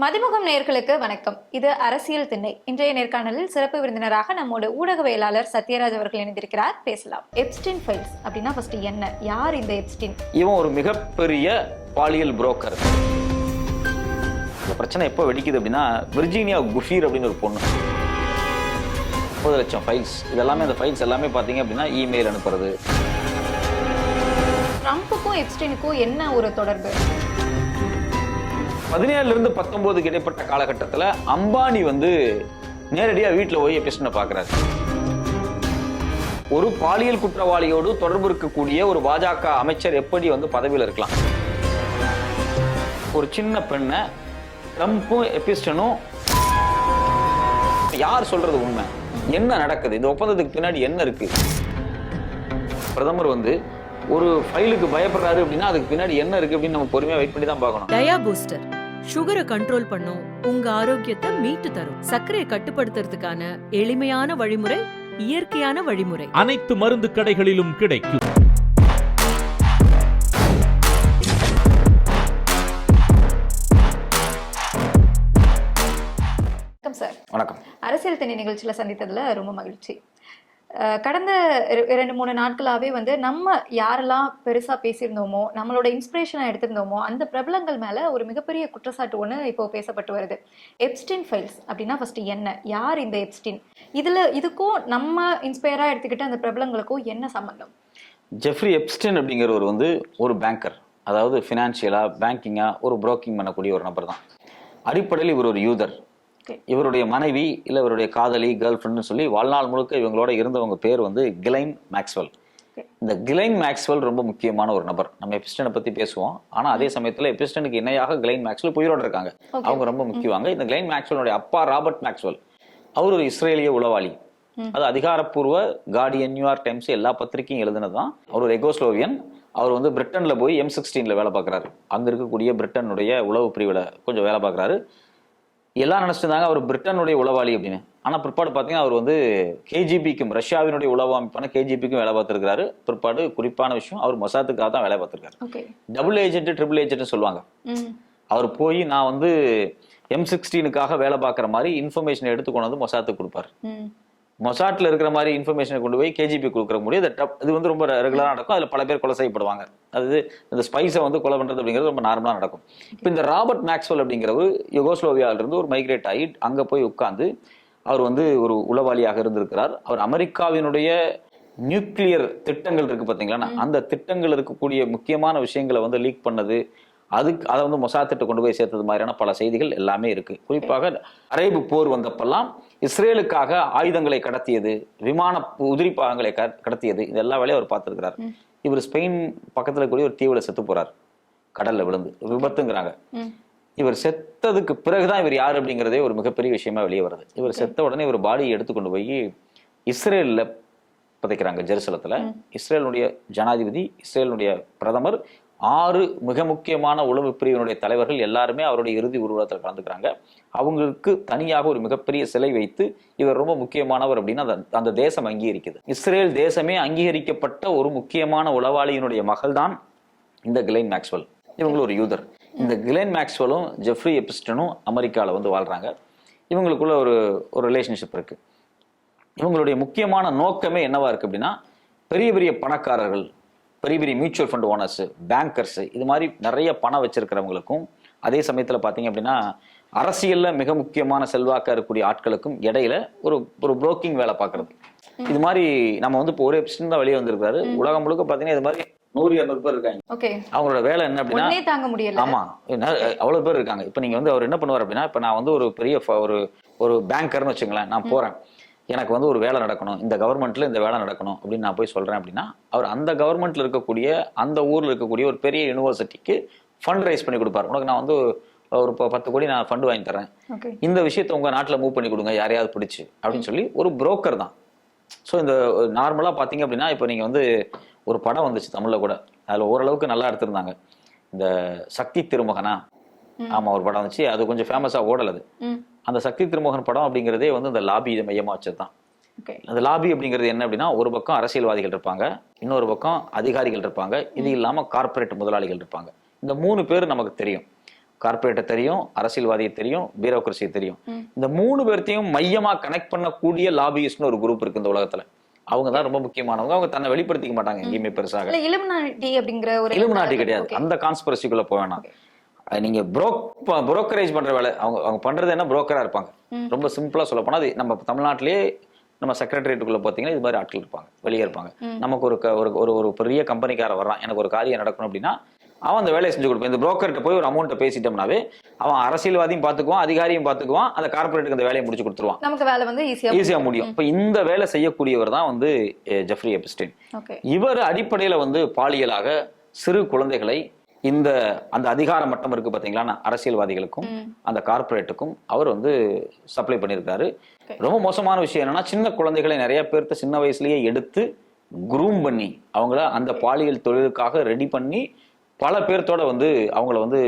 மதிமுகம் நேயர்களுக்கு வணக்கம். இது அரசியல் திண்ணை. இன்றைய நேர்காணலில் சிறப்பு விருந்தினராக நம்மோட ஊடகவியலாளர் சத்யராஜ் அவர்கள் இணைந்திருக்கிறார். பேசலாம். எப்ஸ்டீன் ஃபைல்ஸ் அப்படின்னா ஃபர்ஸ்ட் என்ன, யார் இந்த எப்ஸ்டீன்? இவன் ஒரு மிகப்பெரிய பாலியல் புரோக்கர். இந்த பிரச்சனை எப்போ வெடிக்குது அப்படின்னா, விர்ஜீனியா குஃபீர் அப்படின்னு ஒரு பொண்ணு 30 லட்சம் ஃபைல்ஸ், இதெல்லாமே அந்த ஃபைல்ஸ் எல்லாமே பார்த்தீங்க அப்படின்னா இமெயில் அனுப்புறது. ட்ரம்புக்கும் எப்ஸ்டீனுக்கும் என்ன ஒரு தொடர்பு? 17 to 19 இடைப்பட்ட காலகட்டத்தில் அம்பானி நேரடியாக வீட்டில் போய் எப்ஸ்டீனை பார்க்குறாரு. ஒரு பாலியல் குற்றவாளியோடு தொடர்பு இருக்கக்கூடிய ஒரு பாஜக அமைச்சர் எப்படி பதவியில் இருக்கலாம்? ஒரு சின்ன பெண்ணை ட்ரம்பும் எப்ஸ்டீனும், யார் சொல்றது உண்மை? என்ன நடக்குது? இந்த ஒப்பந்தத்துக்கு பின்னாடி என்ன இருக்கு? பிரதமர் ஒரு ஃபைலுக்கு பயப்படுறாரு அப்படின்னா அதுக்கு பின்னாடி என்ன இருக்கு அப்படின்னு நம்ம பொறுமையா வெயிட் பண்ணி தான் பார்க்கணும். டயா பூஸ்டர் சுகரை கண்ட்ரோல் பண்ணும், உங்க ஆரோக்கியத்தை மீட்டு தரும். சர்க்கரையை கட்டுப்படுத்துறதுக்கான எளிமையான வழிமுறை, இயற்கையான வழிமுறை. அனைத்து மருந்து கடைகளிலும் கிடைக்கும். வணக்கம் சார். வணக்கம். அரசியல் திண்ணை நிகழ்ச்சியில சந்தித்ததுல ரொம்ப மகிழ்ச்சி. கடந்த 2-3 நாட்களாவே நம்ம யாரெல்லாம் பெருசா பேசியிருந்தோமோ, நம்மளோட இன்ஸ்பிரேஷனை எடுத்திருந்தோமோ, அந்த பிரபலங்கள் மேல ஒரு மிகப்பெரிய குற்றச்சாட்டு ஒண்ணு இப்போ பேசப்பட்டு வருது. எப்ஸ்டீன் ஃபைல்ஸ் அப்படின்னா ஃபர்ஸ்ட் என்ன, யார் இந்த எப்ஸ்டீன்? இதுக்கும் நம்ம இன்ஸ்பயரா எடுத்துக்கிட்ட அந்த பிரபலங்களுக்கும் என்ன சம்பந்தம்? ஜெஃப்ரி எப்ஸ்டீன் அப்படிங்கிறவர் ஒரு பேங்கர், அதாவது ஃபினான்ஷியலா பேங்கிங்கா ஒரு புரோக்கிங் பண்ணக்கூடிய ஒரு நபர் தான். அடிப்படையில் இவர் ஒரு யூதர். இவருடைய மனைவி இல்லை இவருடைய காதலி, கேர்ள் ஃப்ரெண்ட்னு சொல்லி வாழ்நாள் முழுக்க இவங்களோட இருந்தவங்க பேர் கிலைன் மேக்ஸ்வெல். இந்த கிலைன் மேக்ஸ்வெல் ரொம்ப முக்கியமான ஒரு நபர். நம்ம எப்ஸ்டீனை பத்தி பேசுவோம், ஆனா அதே சமயத்துல எப்ஸ்டீனுக்கு இணையாக கிலைன் மேக்ஸ்வெல் உயிரோட இருக்காங்க. அவங்க ரொம்ப முக்கியவாங்க. இந்த கிலைன் மேக்ஸ்வெலுடைய அப்பா ராபர்ட் மேக்ஸ்வெல், அவர் ஒரு இஸ்ரேலிய உளவாளி. அது அதிகாரப்பூர்வ கார்டியன், நியூயார்க் டைம்ஸ் எல்லா பத்திரிகையும் எழுதுனதுதான். அவர் ஒரு எகோஸ்லோவியன். அவர் பிரிட்டன்ல போய் M16 வேலை பார்க்குறாரு. அங்க இருக்கக்கூடிய பிரிட்டனுடைய உளவு பிரிவில் கொஞ்சம் வேலை பார்க்குறாரு. எல்லாம் நினைச்சிருந்தாங்க அவர் பிரிட்டனுடைய உளவாளி அப்படின்னு. ஆனா பிற்பாடு பார்த்தீங்கன்னா அவர் KGBக்கும், ரஷ்யாவினுடைய உளவு அமைப்பான KGBக்கும் வேலை பார்த்துருக்காரு. பிற்பாடு குறிப்பான விஷயம், அவர் மொசாத்துக்காக தான் வேலை பார்த்துருக்காரு. டபுள் ஏஜென்ட், ட்ரிபிள் ஏஜென்ட் சொல்லுவாங்க. அவர் போய் நான் M16க்காக வேலை பார்க்குற மாதிரி இன்ஃபர்மேஷன் எடுத்துக்கொண்டு மொசாத்துக்கு கொடுப்பாரு. மொசாட்ல இருக்கிற மாதிரி இன்ஃபர்மேஷனை கொண்டு போய் KGB கொடுக்குற முடியும். இது ரொம்ப ரெகுலராக நடக்கும். அதில் பல பேர் கொலை செய்யப்படுவாங்க. அது இந்த ஸ்பைஸை கொலை பண்ணுறது அப்படிங்கிறது ரொம்ப நார்மலாக நடக்கும். இப்போ இந்த ராபர்ட் மேக்ஸ்வெல் அப்படிங்கிறவர் யுகோஸ்லோவியாவிலிருந்து ஒரு மைக்ரேட் ஆகி அங்கே போய் உட்கார்ந்து அவர் ஒரு உளவாளியாக இருந்திருக்கிறார். அவர் அமெரிக்காவினுடைய நியூக்ளியர் திட்டங்கள் இருக்கு பார்த்தீங்களா, அந்த திட்டங்கள் இருக்கக்கூடிய முக்கியமான விஷயங்களை லீக் பண்ணது, அதை மொசாத்திட்ட கொண்டு போய் சேர்த்தது மாதிரியான பல செய்திகள் எல்லாமே இருக்கு. குறிப்பாக அரேபு போர் வந்தப்பெல்லாம் இஸ்ரேலுக்காக ஆயுதங்களை கடத்தியது, விமான உதிரி பாகங்களை கடத்தியது, இது எல்லா வேலையும் அவர் பார்த்திருக்கிறார். இவர் ஸ்பெயின் பக்கத்துல கூடிய ஒரு தீவுல செத்து போறார், கடல்ல விழுந்து, விபத்துங்கிறாங்க. இவர் செத்ததுக்கு பிறகுதான் இவர் யாரு அப்படிங்கிறதே ஒரு மிகப்பெரிய விஷயமா வெளியே வருது. இவர் செத்த உடனே இவர் பாடியை எடுத்துக்கொண்டு போய் இஸ்ரேல்ல புதைக்கிறாங்க, ஜெருசலத்துல. இஸ்ரேலுடைய ஜனாதிபதி, இஸ்ரேலுடைய பிரதமர், 6 மிக முக்கியமான உளவு பிரிவினுடைய தலைவர்கள் எல்லாருமே அவருடைய இறுதி ஊர்வலத்தில் கலந்துக்கிறாங்க. அவங்களுக்கு தனியாக ஒரு மிகப்பெரிய சிலை வைத்து இவர் ரொம்ப முக்கியமானவர் அப்படின்னு அந்த தேசம் அங்கீகரிக்குது. இஸ்ரேல் தேசமே அங்கீகரிக்கப்பட்ட ஒரு முக்கியமான உளவாளியினுடைய மகள் தான் இந்த கிலைன் மேக்ஸ்வெல். இவங்களும் ஒரு யூதர். இந்த கிலைன் மேக்ஸ்வெலும் ஜெஃப்ரி எப்ஸ்டீனும் அமெரிக்காவில் வாழ்றாங்க. இவங்களுக்குள்ள ஒரு ரிலேஷன்ஷிப் இருக்கு. இவங்களுடைய முக்கியமான நோக்கமே என்னவா இருக்கு அப்படின்னா, பெரிய பெரிய பணக்காரர்கள், பெரிய பெரிய மியூச்சுவல் ஃபண்ட் ஓனர்ஸ், பேங்கர்ஸ், இது மாதிரி நிறைய பணம் வச்சிருக்கிறவங்களுக்கும், அதே சமயத்தில் பார்த்தீங்க அப்படின்னா அரசியல்ல மிக முக்கியமான செல்வாக்கா இருக்கக்கூடிய ஆட்களுக்கும் இடையில ஒரு புரோக்கிங் வேலை பார்க்கறது. இது மாதிரி நம்ம இப்போ ஒரு எப்ஸ்டீன் தான் வெளியே வந்திருக்காரு. உலகம் முழுக்க பார்த்தீங்கன்னா இது மாதிரி 100-200 பேர் இருக்காங்க. அவங்களோட வேலை என்ன அப்படின்னா, தாங்க முடியல. ஆமா, அவ்வளவு பேர் இருக்காங்க. இப்போ நீங்க அவர் என்ன பண்ணுவார் அப்படின்னா, இப்போ நான் ஒரு பெரிய ஒரு பேங்கர்னு வச்சுங்களேன், நான் போறேன், எனக்கு ஒரு வேலை நடக்கணும், இந்த கவர்மெண்ட்ல இந்த வேலை நடக்கணும் அப்படின்னு நான் போய் சொல்றேன் அப்படின்னா, அவர் அந்த கவர்மெண்ட்ல இருக்கக்கூடிய, அந்த ஊர்ல இருக்கக்கூடிய ஒரு பெரிய யூனிவர்சிட்டிக்கு ஃபண்ட் ரைஸ் பண்ணி கொடுப்பாரு. உனக்கு நான் ஒரு 10 கோடி நான் ஃபண்ட் வாங்கி தரேன், இந்த விஷயத்தை உங்க நாட்டில் மூவ் பண்ணி கொடுங்க, யாரையாவது பிடிச்சு அப்படின்னு சொல்லி ஒரு புரோக்கர் தான். ஸோ இந்த நார்மலா பாத்தீங்க அப்படின்னா, இப்போ நீங்க ஒரு படம் வந்துச்சு தமிழ்ல கூட, அதுல ஓரளவுக்கு நல்லா எடுத்திருந்தாங்க. இந்த சக்தி திருமகனா, ஆமா, ஒரு படம் வந்துச்சு. அது கொஞ்சம் ஃபேமஸா ஓடலது. அந்த சக்தி திருமோகன் படம் அப்படிங்கிறதே இந்த லாபி இதை மையமா வச்சதுதான். அந்த லாபி அப்படிங்கிறது என்ன அப்படின்னா, ஒரு பக்கம் அரசியல்வாதிகள் இருப்பாங்க, இன்னொரு பக்கம் அதிகாரிகள் இருப்பாங்க, இது இல்லாம கார்பரேட் முதலாளிகள் இருப்பாங்க. இந்த 3 பேர் நமக்கு தெரியும். கார்பரேட்டை தெரியும், அரசியல்வாதியை தெரியும், பியூரோக்ரஸியை தெரியும். இந்த 3 பேர்த்தையும் மையமா கனெக்ட் பண்ணக்கூடிய லாபியிஸ்ட்னு ஒரு குரூப் இருக்கு இந்த உலகத்துல. அவங்க தான் ரொம்ப முக்கியமானவங்க. அவங்க தன்னை வெளிப்படுத்திக்க மாட்டாங்க எங்கேயுமே பெருசாக. இல்ல இலுமினாட்டி அப்படிங்கிற ஒரு இலுமினாட்டி கிடையாது. அந்த கான்ஸ்பிரசிக்குள்ள போக வேணாம். நீங்க புரோக்கரேஜ் பண்ற வேலை அவங்க பண்றது என்ன, புரோக்கரா இருப்பாங்க. ரொம்ப சிம்பிளா சொல்ல போனா நம்ம தமிழ்நாட்டிலேயே நம்ம செக்ரட்டரியேட்டுக்குள்ள பாத்தீங்கன்னா இது மாதிரி ஆட்கள் இருப்பாங்க, வெளியே இருப்பாங்க. நமக்கு ஒரு பெரிய கம்பெனிக்கார வர்றான், எனக்கு ஒரு காரியம் நடக்கணும் அப்படின்னா அவன் அந்த வேலையை செஞ்சு கொடுப்பான். இந்த புரோக்கர்கிட்ட போய் ஒரு அமௌண்ட்டை பேசிட்டோம்னாவே அவன் அரசியல்வாதியும் பாத்துக்குவான், அதிகாரியும் பாத்துக்குவான், அந்த கார்பரேட்டுக்கு அந்த வேலையை முடிச்சு கொடுத்துருவான். நமக்கு வேலை வந்து ஈஸியா முடியும். இப்ப இந்த வேலை செய்யக்கூடியவர் தான் வந்து ஜெஃப்ரி எப்ஸ்டைன். இவர் அடிப்படையில வந்து பாலியலாக சிறு குழந்தைகளை அந்த அதிகார மட்டம் இருக்கு பாத்தீங்களா, அரசியல்வாதிகளுக்கும் அந்த கார்பரேட்டுக்கும் அவர் வந்து சப்ளை பண்ணியிருக்காரு. ரொம்ப மோசமான விஷயம் என்னன்னா, சின்ன குழந்தைகளை நிறைய பேர்த்த சின்ன வயசுலயே எடுத்து குரூம் பண்ணி அவங்கள அந்த பாலியல் தொழிலுக்காக ரெடி பண்ணி பல பேர்த்தோட வந்து அவங்கள வந்து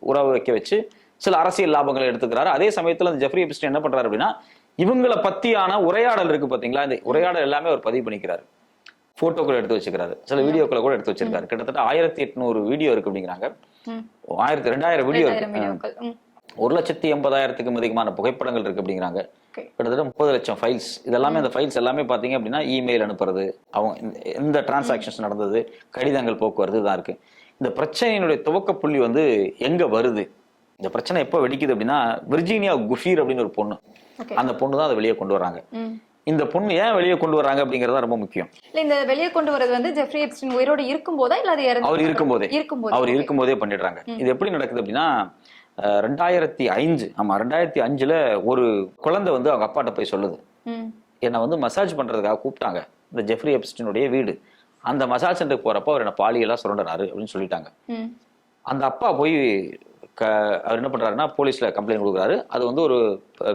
உறவு வைக்க வச்சு சில அரசியல் லாபங்களை எடுத்துக்கிறாரு. அதே சமயத்துல அந்த ஜெஃப்ரி எப்ஸ்டைன் என்ன பண்றாரு அப்படின்னா, இவங்களை பத்தியான உரையாடல் இருக்கு பாத்தீங்களா, இந்த உரையாடல் எல்லாமே அவர் பதிவு பண்ணிக்கிறாரு. போட்டோக்கள் எடுத்து வச்சுக்கிறாரு, சில வீடியோக்களை கூட எடுத்து வச்சிருக்காரு. கிட்டத்தட்ட 1800 வீடியோ இருக்கு அப்படிங்கிறாங்க. 2000 வீடியோ இருக்கு. 1,80,000க்கும் அதிகமான புகைப்படங்கள் இருக்கு அப்படிங்கிறாங்க. கிட்டத்தட்ட 30 லட்சம் ஃபைல்ஸ். இதெல்லாமே அந்த ஃபைல்ஸ் எல்லாமே பாத்தீங்க அப்படின்னா இமெயில் அனுப்புறது, அவங்க இந்த டிரான்சாக்ஷன்ஸ் நடந்தது, கடிதங்கள் போக்குவரத்து தான் இருக்கு. இந்த பிரச்சனையினுடைய துவக்க புள்ளி வந்து எங்க வருது, இந்த பிரச்சனை எப்போ வெடிக்குது அப்படின்னா, விர்ஜீனியா குஃபீர் அப்படின்னு ஒரு பொண்ணு, அந்த பொண்ணு தான் அதை வெளியே கொண்டு வராங்க. இந்த பொண்ணு ஏன் வெளியே கொண்டு வராங்க அப்படிங்கறத ரொம்ப முக்கியம். இல்ல இந்த வெளியே கொண்டு வரது வந்து ஜெஃப்ரி எப்ஸ்டைன் உயிரோட இருக்கும்போதா இல்ல அது அவர் இருக்கும்போதே பண்ணிடுறாங்க. இது எப்படி நடக்குது அப்படின்னா, 2005 ஒரு குழந்தை வந்து அவங்க அப்பாட்ட போய் சொல்லுது, என்னை வந்து மசாஜ் பண்றதுக்காக கூப்பிட்டாங்க, இந்த ஜெஃப்ரி எப்ஸ்டைனுடைய வீடு, அந்த மசாஜ் சென்டருக்கு போறப்போ அவர் என்ன பாலியலா சுரண்டுறாரு அப்படின்னு சொல்லிட்டாங்க. அந்த அப்பா போய் அவர் என்ன பண்றாருன்னா போலீஸ்ல கம்ப்ளைண்ட் கொடுக்குறாரு. அது வந்து ஒரு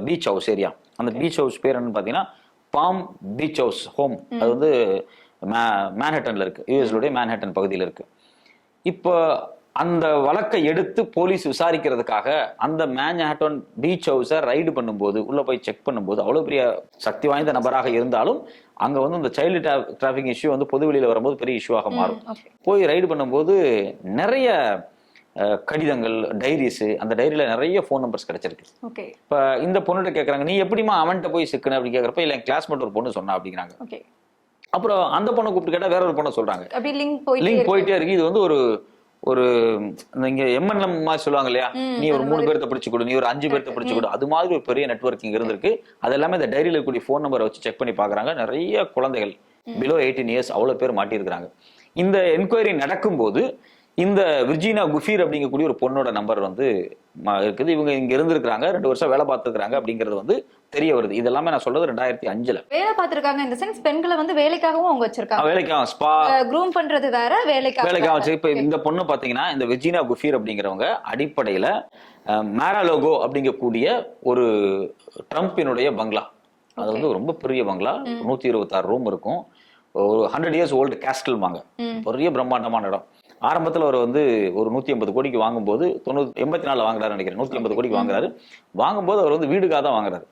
பீச் ஹவுஸ் ஏரியா. அந்த பீச் ஹவுஸ் பேர் என்னன்னு பாத்தீங்கன்னா பாம் பீச் ஹவுஸ் ஹோம். அது வந்து மேன்ஹட்டன்ல இருக்கு, யூஎஸ்லுடைய மேன்ஹட்டன் பகுதியில் இருக்கு. இப்போ அந்த வழக்கை எடுத்து போலீஸ் விசாரிக்கிறதுக்காக அந்த மேன்ஹட்டன் பீச் ஹவுஸை ரைடு பண்ணும்போது, உள்ள போய் செக் பண்ணும்போது, அவ்வளவு பெரிய சக்தி வாய்ந்த நபராக இருந்தாலும் அங்க வந்து இந்த சைல்டு டிராஃபிக் இஷ்யூ வந்து பொது வெளியில வரும்போது பெரிய இஷ்யூவாக மாறும். போய் ரைடு பண்ணும்போது நிறைய கடிதங்கள், டைரிஸ், அந்த டைரியில நிறைய போன் நம்பர்ஸ் கிடைச்சிருக்கு. இப்ப இந்த பொண்ணுகிட்ட கேட்கறாங்க, நீ எப்படிமா அவன்கிட்ட போய் சிக்கன அப்படின்னு கேட்கறப்ப, இல்ல என் கிளாஸ்மேட் ஒரு பொண்ணு சொன்னா அப்படிங்கிறாங்க. அப்புறம் அந்த பொண்ணை கூப்பிட்டு கேட்டா வேற ஒரு பொண்ணை சொல்றாங்க. லிங்க் போயிட்டே இருக்கு. இது வந்து ஒரு இங்க எம்என்எம் மாதிரி சொல்லுவாங்க இல்லையா, நீ ஒரு 3 பேர்த்த பிடிச்சு கொடு, நீ ஒரு 5 பேர்த்த பிடிச்சு கொடு, அது மாதிரி ஒரு பெரிய நெட்வொர்க்கிங் இருந்திருக்கு. அது எல்லாமே இந்த டைரியில இருக்கக்கூடிய போன் நம்பரை வச்சு செக் பண்ணி பாக்குறாங்க. நிறைய குழந்தைகள் பிலோ 18 இயர்ஸ் அவ்வளவு பேர் மாட்டியிருக்கிறாங்க. இந்த என்கொயரி நடக்கும்போது இந்த விர்ஜீனியா குஃபீர் அப்படிங்கக்கூடிய ஒரு பொண்ணோட நம்பர் வந்து இருக்குது. இவங்க இங்க இருந்திருக்காங்க, 2 வருஷம் வேலை பார்த்துருக்காங்க அப்படிங்கிறது வந்து தெரிய வருது. இதெல்லாமே நான் சொல்றது 2005 வேலை பார்த்திருக்காங்க. இந்த சென்ஸ் பெண்களை வந்து வேலைக்காகவும் அவங்க வச்சிருக்காங்க. வேலைக்காக ஸ்பா க்ரூம் பண்றது வேற, வேலைக்காக வச்சு. இப்ப இந்த பொண்ணு பாத்தீங்கன்னா, இந்த விர்ஜீனியா குஃபீர் அப்படிங்கிறவங்க அடிப்படையில மாராலோகோ அப்படிங்கக்கூடிய ஒரு ட்ரம்பினுடைய பங்களா, அது வந்து ரொம்ப பெரிய பங்களா, 126 ரூம் இருக்கும், ஒரு 100 இயர்ஸ் ஓல்டு கேஸ்டல் வாங்க, பெரிய பிரம்மாண்டமான இடம். ஆரம்பத்தில் அவர் வந்து ஒரு 150 கோடிக்கு வாங்கும்போது 84 வாங்குறாரு நினைக்கிறேன், 150 கோடிக்கு வாங்குறாரு. வாங்கும்போது அவர் வந்து வீடுக்காக தான் வாங்குறாரு.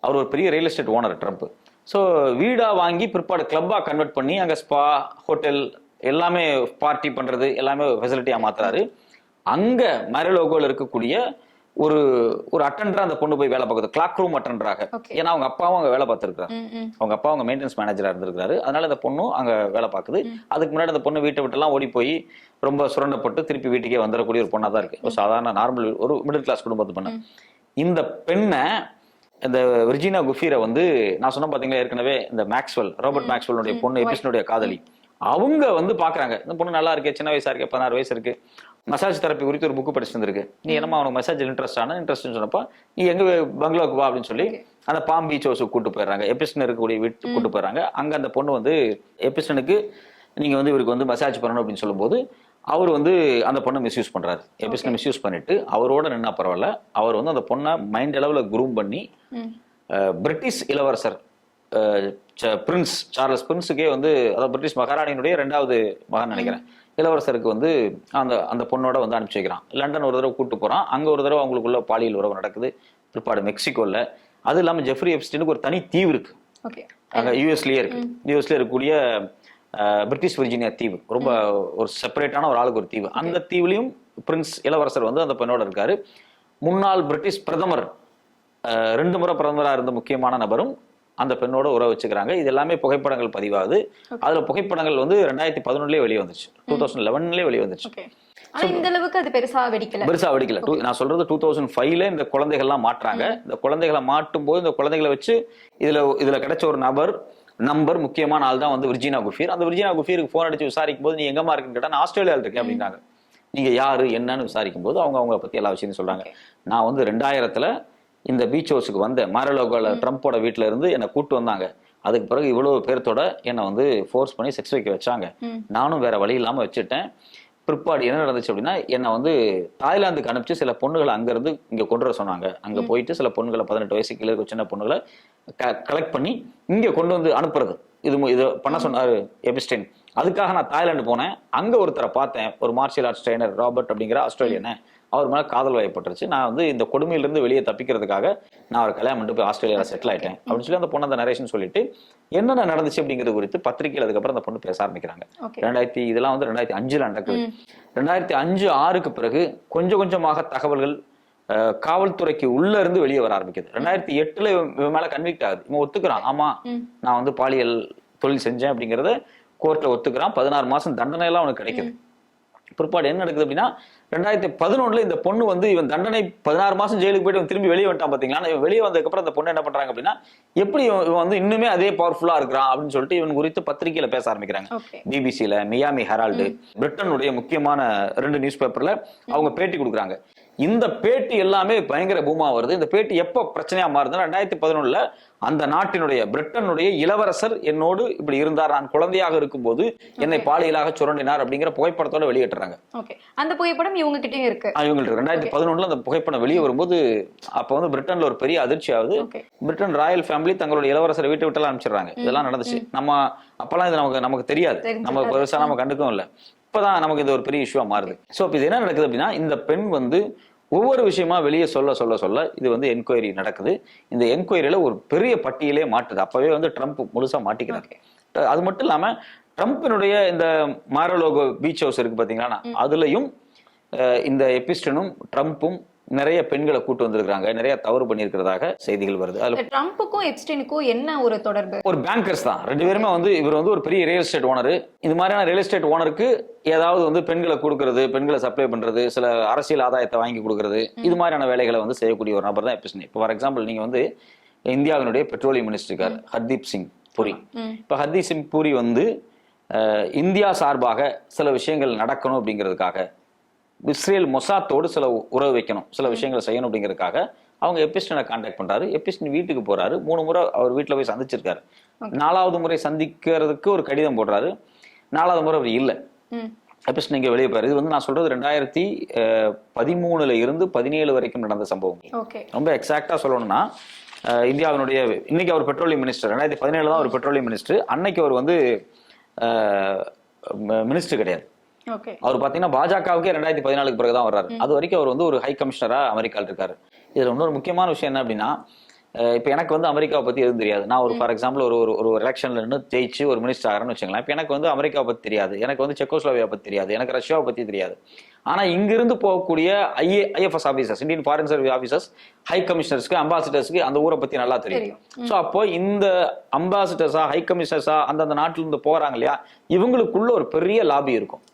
அவர் ஒரு பெரிய real estate owner Trump. So வீடா வாங்கி பிற்பாடு கிளப்பா கன்வெர்ட் பண்ணி அங்கே ஸ்பா, ஹோட்டல் எல்லாமே பார்ட்டி பண்றது எல்லாமே ஃபெசிலிட்டியா மாத்துறாரு. அங்க மாரலோகோல இருக்கக்கூடிய ஒரு அட்டெண்டரா அந்த பொண்ணு போய் வேலை பார்க்குது, கிளாக் ரூம் அட்டெண்டராக. ஏன்னா அவங்க அப்பாவும் அங்க வேலை பார்த்துருக்காரு, அவங்க அப்பா அவங்க மெயின்டெனன்ஸ் மேனேஜரா இருந்திருக்காரு. அதனால அந்த பொண்ணும் அங்க வேலை பார்க்குது. அதுக்கு முன்னாடி அந்த பொண்ணு வீட்டை விட்டுலாம் ஓடி போய் ரொம்ப சுரண்டப்பட்டு திருப்பி வீட்டுக்கே வந்துடக்கூடிய ஒரு பொண்ணா தான் இருக்கு. ஒரு சாதாரண நார்மல் ஒரு மிடில் கிளாஸ் குடும்பத்து பொண்ணு. இந்த பெண்ணை, இந்த விர்ஜீனியா குஃபீரை வந்து நான் சொன்ன பாத்தீங்களா ஏற்கனவே, இந்த மேக்ஸ்வெல், ராபர்ட் மேக்ஸ்வெல்லுடைய பொண்ணு எபிஸ்னுடைய காதலி, அவங்க வந்து பாக்குறாங்க, இந்த பொண்ணு நல்லா இருக்கு, சின்ன வயசா இருக்கு, 16 வயசு இருக்கு, மசாஜ் தெரப்பி குறித்து ஒரு புக்கு படிச்சுட்டு இருக்கு, நீ என்னமா அவனுக்கு மசாஜ் இன்ட்ரெஸ்ட் சொன்னப்போ நீ எங்க பங்களாவுக்கு வா அப்படின்னு சொல்லி அந்த பாம் பீச் ஹவுஸுக்கு கூட்டு போயிடுறாங்க, எபிஸ்டன் இருக்கக்கூடிய வீட்டுக்கு கூட்டு போயிடுறாங்க. அங்க அந்த பொண்ணு வந்து எபிஸ்டனுக்கு நீங்க வந்து இவருக்கு வந்து மசாஜ் பண்ணணும் அப்படின்னு சொல்லும்போது அவர் வந்து அந்த பொண்ணை மிஸ்யூஸ் பண்றாரு. எபிஸ்டனை மிஸ்யூஸ் பண்ணிட்டு அவரோட நின்னா பரவாயில்ல, அவர் வந்து அந்த பொண்ணை மைண்ட் அளவுல குரூம் பண்ணி பிரிட்டிஷ் இளவரசர் பிரின்ஸ் சார்லஸ் பிரின்ஸுக்கே வந்து, அதாவது பிரிட்டிஷ் மகாராணியினுடைய 2வது மகன் நினைக்கிறேன், இளவரசருக்கு வந்து அந்த பொண்ணோட வந்து அனுப்பிச்சு வைக்கிறான். லண்டன் ஒரு தடவை கூட்டு போறான், அங்க ஒரு தடவை அவங்களுக்குள்ள பாலியல் உறவு நடக்குது. பிற்பாடு மெக்சிகோல, அது இல்லாம ஜெஃப்ரி எப்ஸ்டைனுக்கு ஒரு தனி தீவு இருக்கு, அங்க யூஎஸ்லயே இருக்கு. யூஎஸ்ல இருக்கக்கூடிய பிரிட்டிஷ் விர்ஜீனியா தீவு, ரொம்ப ஒரு செப்பரேட்டான ஒரு ஆளுக்கு ஒரு தீவு. அந்த தீவுலையும் பிரின்ஸ் இளவரசர் வந்து அந்த பெண்ணோட இருக்காரு. முன்னாள் பிரிட்டிஷ் பிரதமர் 2 முறை பிரதமராக இருந்த முக்கியமான நபரும் அந்த பெண்ணோட உறவு வச்சுக்கிறாங்க. இது எல்லாமே புகைப்படங்கள் பதிவாகுது. அதுல புகைப்படங்கள் வந்து 2011 வெளியே வந்துச்சு, 2011 வெளியே வந்துச்சு. இந்த அளவுக்கு அது பெருசா வெடிக்கல. நான் சொல்றது 2005 இந்த குழந்தைகள்லாம் மாற்றாங்க. இந்த குழந்தைகளை மாட்டும் போது இந்த குழந்தைகளை வச்சு இதுல கிடைச்ச ஒரு நம்பர் முக்கியமான ஆள் தான் வந்து விர்ஜினா குஃபீர். அந்த விர்ஜினா குஃபீருக்கு போன் அடிச்சு விசாரிக்கும் போது நீ எங்கம்மா இருக்குன்னு கேட்டா நான் ஆஸ்திரேலியாவில் இருக்கேன் அப்படின்னாங்க. நீங்க யாரு என்னன்னு விசாரிக்கும் போது அவங்கள பத்தி எல்லா விஷயத்தையும் சொல்றாங்க. நான் வந்து 2000 இந்த பீச் ஹவுஸுக்கு வந்தேன். மாரலோகோல ட்ரம்போட வீட்டுல இருந்து என்னை கூட்டு வந்தாங்க. அதுக்கு பிறகு இவ்வளவு பேர்த்தோட என்னை வந்து ஃபோர்ஸ் பண்ணி செக்ஸ் வைக்க வச்சாங்க. நானும் வேற வழி இல்லாம வச்சுட்டேன். பிற்பாடு என்ன நடந்துச்சு அப்படின்னா, என்னை வந்து தாய்லாந்துக்கு அனுப்பிச்சு சில பொண்ணுகளை அங்கிருந்து இங்க கொண்டு வர சொன்னாங்க. அங்க போயிட்டு சில பொண்ணுகளை 18 வயசுக்கு கீழே இருக்க சின்ன பொண்ணுகளை கலெக்ட் பண்ணி இங்க கொண்டு வந்து அனுப்புறது, இது பண்ண சொன்னாரு எபிஸ்டைன். அதுக்காக நான் தாய்லாந்து போனேன். அங்க ஒருத்தரை பார்த்தேன், ஒரு மார்ஷியல் ஆர்ட்ஸ் ட்ரைனர் ராபர்ட் அப்படிங்கிற ஆஸ்திரேலியனை. அவர் மேல காதல் வயப்பட்டுருச்சு. நான் வந்து இந்த கொடுமையிலிருந்து வெளியே தப்பிக்கிறதுக்காக நான் அவர் கல்யாணம் பண்ணிட்டு போய் ஆஸ்திரேலியாவில் செட்டில் ஆயிட்டேன் அப்படின்னு சொல்லி அந்த பொண்ணு அந்த நரேஷன் சொல்லிட்டு என்னென்ன நடந்துச்சு அப்படிங்கிறது குறித்து பத்திரிகையில் அதுக்கப்புறம் அந்த பொண்ணு பேச ஆரம்பிக்கிறாங்க. இதெல்லாம் வந்து 2005 நடக்குது. 2005-06க்கு பிறகு கொஞ்சம் கொஞ்சமாக தகவல்கள் காவல்துறைக்கு உள்ள இருந்து வெளியே வர ஆரம்பிக்குது. 2008 இவன் மேல கன்விக்ட் ஆகுது. இவன் ஒத்துக்கிறான், ஆமா நான் வந்து பாலியல் தொழில் செஞ்சேன் அப்படிங்கறத கோர்ட்ல ஒத்துக்கிறான். 16 மாசம் தண்டனை எல்லாம் அவனுக்கு கிடைக்குது. பிற்பாடு என்ன நடக்குது அப்படின்னா, 2011 இந்த பொண்ணு வந்து இவன் தண்டனை 16 மாசம் ஜெயிலுக்கு போயிட்டு திரும்பி வெளியே வந்துட்டான் பாத்தீங்களா. இவன் வெளியே வந்ததுக்கு அப்புறம் அந்த பொண்ணு என்ன பண்றாங்க அப்படின்னா, எப்படி இவன் வந்து இன்னுமே அதே பவர்ஃபுல்லா இருக்கிறான் அப்படின்னு சொல்லிட்டு இவன் குறித்து பத்திரிகையில பேச ஆரம்பிக்கிறாங்க. பிபிசில, மியாமி ஹெரால்டு, பிரிட்டனுடைய முக்கியமான 2 நியூஸ் பேப்பர்ல அவங்க பேட்டி கொடுக்குறாங்க. இந்த பேட்டி எல்லாமே பயங்கர பூமா வருது. இந்த பேட்டி எப்ப பிரச்சனையா மாறுதுன்னா, 2011 அந்த நாட்டினுடைய பிரிட்டனுடைய இளவரசர் என்னோடு இப்படி இருந்தார், நான் குழந்தையாக இருக்கும் போது என்னை பாலியலாக சுரண்டினார் அப்படிங்கிற புகைப்படத்தோட வெளியிட்டுறாங்க. அந்த புகைப்படம் இவங்க கிட்டயும் இருக்கு. இவங்களுக்கு 2011 அந்த புகைப்படம் வெளியே வரும்போது அப்ப வந்து பிரிட்டன்ல ஒரு பெரிய அதிர்ச்சி ஆகுது. பிரிட்டன் ராயல் ஃபேமிலி தங்களுடைய இளவரசரை வீட்டை விட்டு அனுப்பிச்சிடுறாங்க. இதெல்லாம் நடந்துச்சு. நம்ம அப்பெல்லாம் இது நமக்கு தெரியாது, நம்ம பெருசா நம்ம கண்டுக்கவும் இல்லை. இப்பதான் நமக்கு இது ஒரு பெரிய இஷ்யூவா மாறுது. சோ இப்ப இது என்ன நடக்குது அப்படின்னா, இந்த பெண் வந்து ஒவ்வொரு விஷயமா வெளியே சொல்ல இது வந்து என்கொயரி நடக்குது. இந்த என்கொயரியில ஒரு பெரிய பட்டியலே மாட்டுது. அப்பவே வந்து ட்ரம்ப் முழுசா மாட்டிக்கிறாரு. அது மட்டும் இல்லாம ட்ரம்பினுடைய இந்த மாரலோகோ பீச் ஹவுஸ் இருக்கு பாத்தீங்களா, அதுலயும் இந்த எபிஸ்டனும் ட்ரம்ப்பும் நிறைய பெண்களை கூட்டு வந்திருக்காங்க, நிறைய தவறு பண்ணியிருக்கிறதாக செய்திகள் வருது. அதுல ட்ரம்ப்புக்கும் எப்ஸ்டைனுக்கும் என்ன ஒரு தொடர்பு? ஒரு பேங்கர்ஸ் தான் 2 பேருமே. வந்து இவர் வந்து ஒரு பெரிய ரியல் எஸ்டேட் ஓனர். இது மாதிரியான ரியல் எஸ்டேட் ஓனருக்கு ஏதாவது வந்து பெண்களை கொடுக்கறது, பெண்களை சப்ளை பண்றது, சில அரசியல் ஆதாயத்தை வாங்கி கொடுக்கறது, இது மாதிரியான வேலைகளை வந்து செய்யக்கூடிய ஒரு நபர் தான் எப்ஸ்டைன். இப்போ ஃபார் எக்ஸாம்பிள் நீங்க வந்து இந்தியாவினுடைய பெட்ரோலியம் மினிஸ்டர் இருக்கார் ஹர்தீப் சிங் பூரி. இப்போ ஹர்தீப் சிங் பூரி வந்து இந்தியா சார்பாக சில விஷயங்கள் நடக்கணும் அப்படிங்கிறதுக்காக, இஸ்ரேல் மொசாத்தோடு சில உறவு வைக்கணும், சில விஷயங்களை செய்யணும் அப்படிங்கிறதுக்காக அவங்க எபிஸ்டனை கான்டாக்ட் பண்றாரு. எபிஸ்டன் வீட்டுக்கு போறாரு. 3 முறை அவர் வீட்டுல போய் சந்திச்சிருக்காரு. 4வது முறை சந்திக்கிறதுக்கு ஒரு கடிதம் போடுறாரு. 4வது முறை அவர் இல்லை. எபிஸ்டன் இங்க வெளியே போறாரு. இது வந்து நான் சொல்றது 2013 இருந்து 17 வரைக்கும் நடந்த சம்பவம். ரொம்ப எக்ஸாக்டா சொல்லணும்னா, இந்தியாவினுடைய இன்னைக்கு அவர் பெட்ரோலியம் மினிஸ்டர். 2017 தான் அவர் பெட்ரோலியம் மினிஸ்டர். அன்னைக்கு அவர் வந்து மினிஸ்டர் கிடையாது. அவர் பாத்தீங்கன்னா பாஜகவுக்கே 2014 பிறகுதான் வர்றாரு. அது வரைக்கும் அவர் வந்து ஒரு ஹை கமிஷனரா அமெரிக்காவில் இருக்காரு. இதுல இன்னொரு முக்கியமான விஷயம் என்ன அப்படின்னா, இப்ப எனக்கு வந்து அமெரிக்காவை பத்தி எதுவும் தெரியாது. நான் ஒரு ஃபார் எக்ஸாம்பிள் ஒரு எலெக்ஷன்ல இருந்து ஜெயிச்சு ஒரு மினிஸ்டர் ஆகிறேன்னு வச்சுக்கலாம். இப்ப எனக்கு வந்து அமெரிக்காவை பத்தி தெரியாது, எனக்கு வந்து செக்கோஸ்லோவியா பத்தி தெரியாது, எனக்கு ரஷ்யாவை பத்தி தெரியாது. ஆனா இங்கிருந்து போகக்கூடிய IFS officers, Indian foreign service officers, high கமிஷனர்ஸ்க்கு, அம்பாசிடர்ஸ்க்கு அந்த ஊரை பத்தி நல்லா தெரியும். சோ அப்போ இந்த அம்பாசிடர்ஸா, ஹை கமிஷனர்ஸா அந்தந்த நாட்டில இருந்து போறாங்க இல்லையா, இவங்களுக்குள்ள ஒரு பெரிய லாபி இருக்கும்.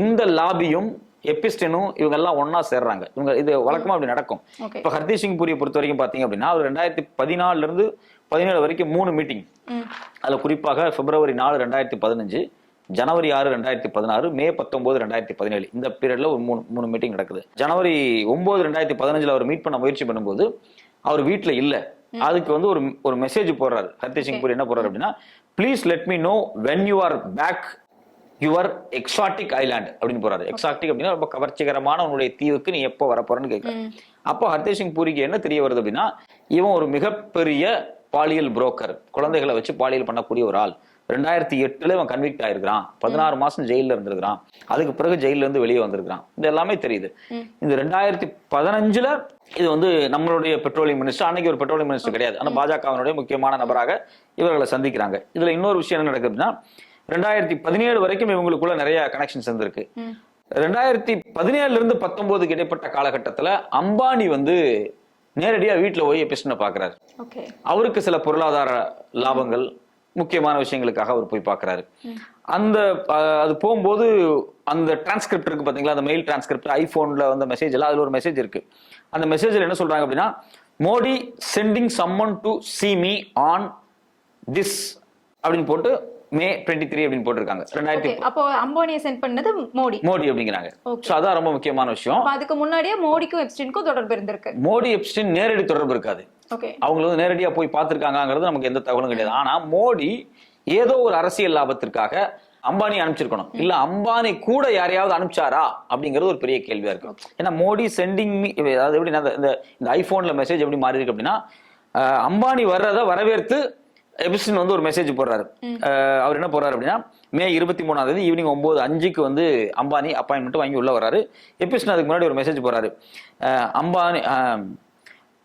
இந்த லாபியும் எபிஸ்டனும் இவங்க எல்லாம் ஒன்னா சேர்றாங்க. இவங்க இது வழக்கமா அப்படி நடக்கும். இப்ப ஹர்தீப் சிங் பூரியை பொறுத்த வரைக்கும் பாத்தீங்க அப்படின்னா, அவர் 2014 இருந்து 17 வரைக்கும் 3 மீட்டிங். அதுல குறிப்பாக பிப்ரவரி 4, 2015, ஜனவரி 6, 2016, மே 19, 2017 இந்த பீரியட்ல ஒரு 3 மீட்டிங் நடக்குது. ஜனவரி 9, 2015 அவர் மீட் பண்ண முயற்சி பண்ணும்போது அவர் வீட்டுல இல்ல. அதுக்கு வந்து ஒரு மெசேஜ் போடுறாரு ஹர்தீப் சிங் பூரி. என்ன போடுறாரு அப்படின்னா, please let me know when you are back your exotic island அப்படின்னு போறாரு. எக்ஸாட்டிக் அப்படின்னா ரொம்ப கவர்ச்சிகரமான உன்னுடைய தீவுக்கு நீ எப்போ வரப்போறன்னு கேட்க. அப்போ ஹர்தீப் சிங் பூரிக்கு என்ன தெரிய வருது அப்படின்னா, இவன் ஒரு மிகப்பெரிய பாலியல் புரோக்கர், குழந்தைகளை வச்சு பாலியல் பண்ணக்கூடிய ஒரு ஆள். 2008 இவன் கன்விக்ட் ஆயிருக்கிறான். 16 மாசம் ஜெயில இருந்திருக்கிறான். அதுக்கு பிறகு ஜெயில இருந்து வெளியே வந்திருக்கிறான். இது எல்லாமே தெரியுது. இந்த 2015 இது வந்து நம்மளுடைய பெட்ரோலியம் மினிஸ்டர், அன்னைக்கு ஒரு பெட்ரோலியம் மினிஸ்டர் கிடையாது, ஆனா பாஜகவினுடைய முக்கியமான நபராக இவர்களை சந்திக்கிறாங்க. இதுல இன்னொரு விஷயம் என்ன நடக்குதுன்னா, 2017 வரைக்கும் இவங்களுக்குள்ள நிறைய கனெக்ஷன்ஸ் இருந்திருக்கு. 2017 இருந்து 19 இடைப்பட்ட காலகட்டத்துல அம்பானி வந்து நேரடியா வீட்டுல போய் எபிஸ்டனை பாக்குறாரு. ஓகே. அவருக்கு சில பொருளாதார லாபங்கள், முக்கியமான விஷயங்களுக்காக அவர் போய் பாக்குறாரு. அந்த அது போகும்போது அந்த டிரான்ஸ்கிரிப்ட் இருக்கு பாத்தீங்களா, அந்த மெயில் டிரான்ஸ்கிரிப்ட், ஐபோன்ல வந்த மெசேஜ் எல்லாம், அதுல ஒரு மெசேஜ் இருக்கு. அந்த மெசேஜ்ல என்ன சொல்றாங்க அப்படின்னா, Modi sending summons to see me on this அப்படின்னு போட்டு May 23 அப்படின்னு போட்டிருக்காங்க. 2000 அப்போ அம்பானியை சென்ட் பண்ணது மோடி அப்படிங்கிறாங்க. சோ அதான் ரொம்ப முக்கியமான விஷயம். அதுக்கு முன்னாடியே மோடிக்கும் எப்ஸ்டீனுக்கும் தொடர்பு இருந்திருக்கு. மோடி எப்ஸ்டீன் நேரடி தொடர்பு இருக்காது. ஓகே. அவங்க வந்து நேரடியா போய் பார்த்திருக்காங்கிறது நமக்கு எந்த தகவலும் கிடையாது. ஆனா மோடி ஏதோ ஒரு அரசியல் லாபத்திற்காக அம்பானி அனுப்பிச்சிருக்கணும், இல்ல அம்பானி கூட யாரையாவது அனுப்பிச்சாரா அப்படிங்கிறது ஒரு பெரிய கேள்வியா இருக்கு. ஏன்னா மோடி சென்டிங் மீ, அதாவது எப்படி இந்த ஐபோன்ல மெசேஜ் எப்படி மாறி இருக்கு அப்படின்னா, அம்பானி வர்றத வரவேற்று எபிஸ்டன் வந்து ஒரு மெசேஜ் போடுறாரு. அவர் என்ன போடுறாரு அப்படின்னா, May 23 ஈவினிங் 9:05 வந்து அம்பானி அப்பாயின்மெண்ட் வாங்கி உள்ள வர்றாரு. எபிஸ்டன் அதுக்கு முன்னாடி ஒரு மெசேஜ் போடுறாரு. Ambani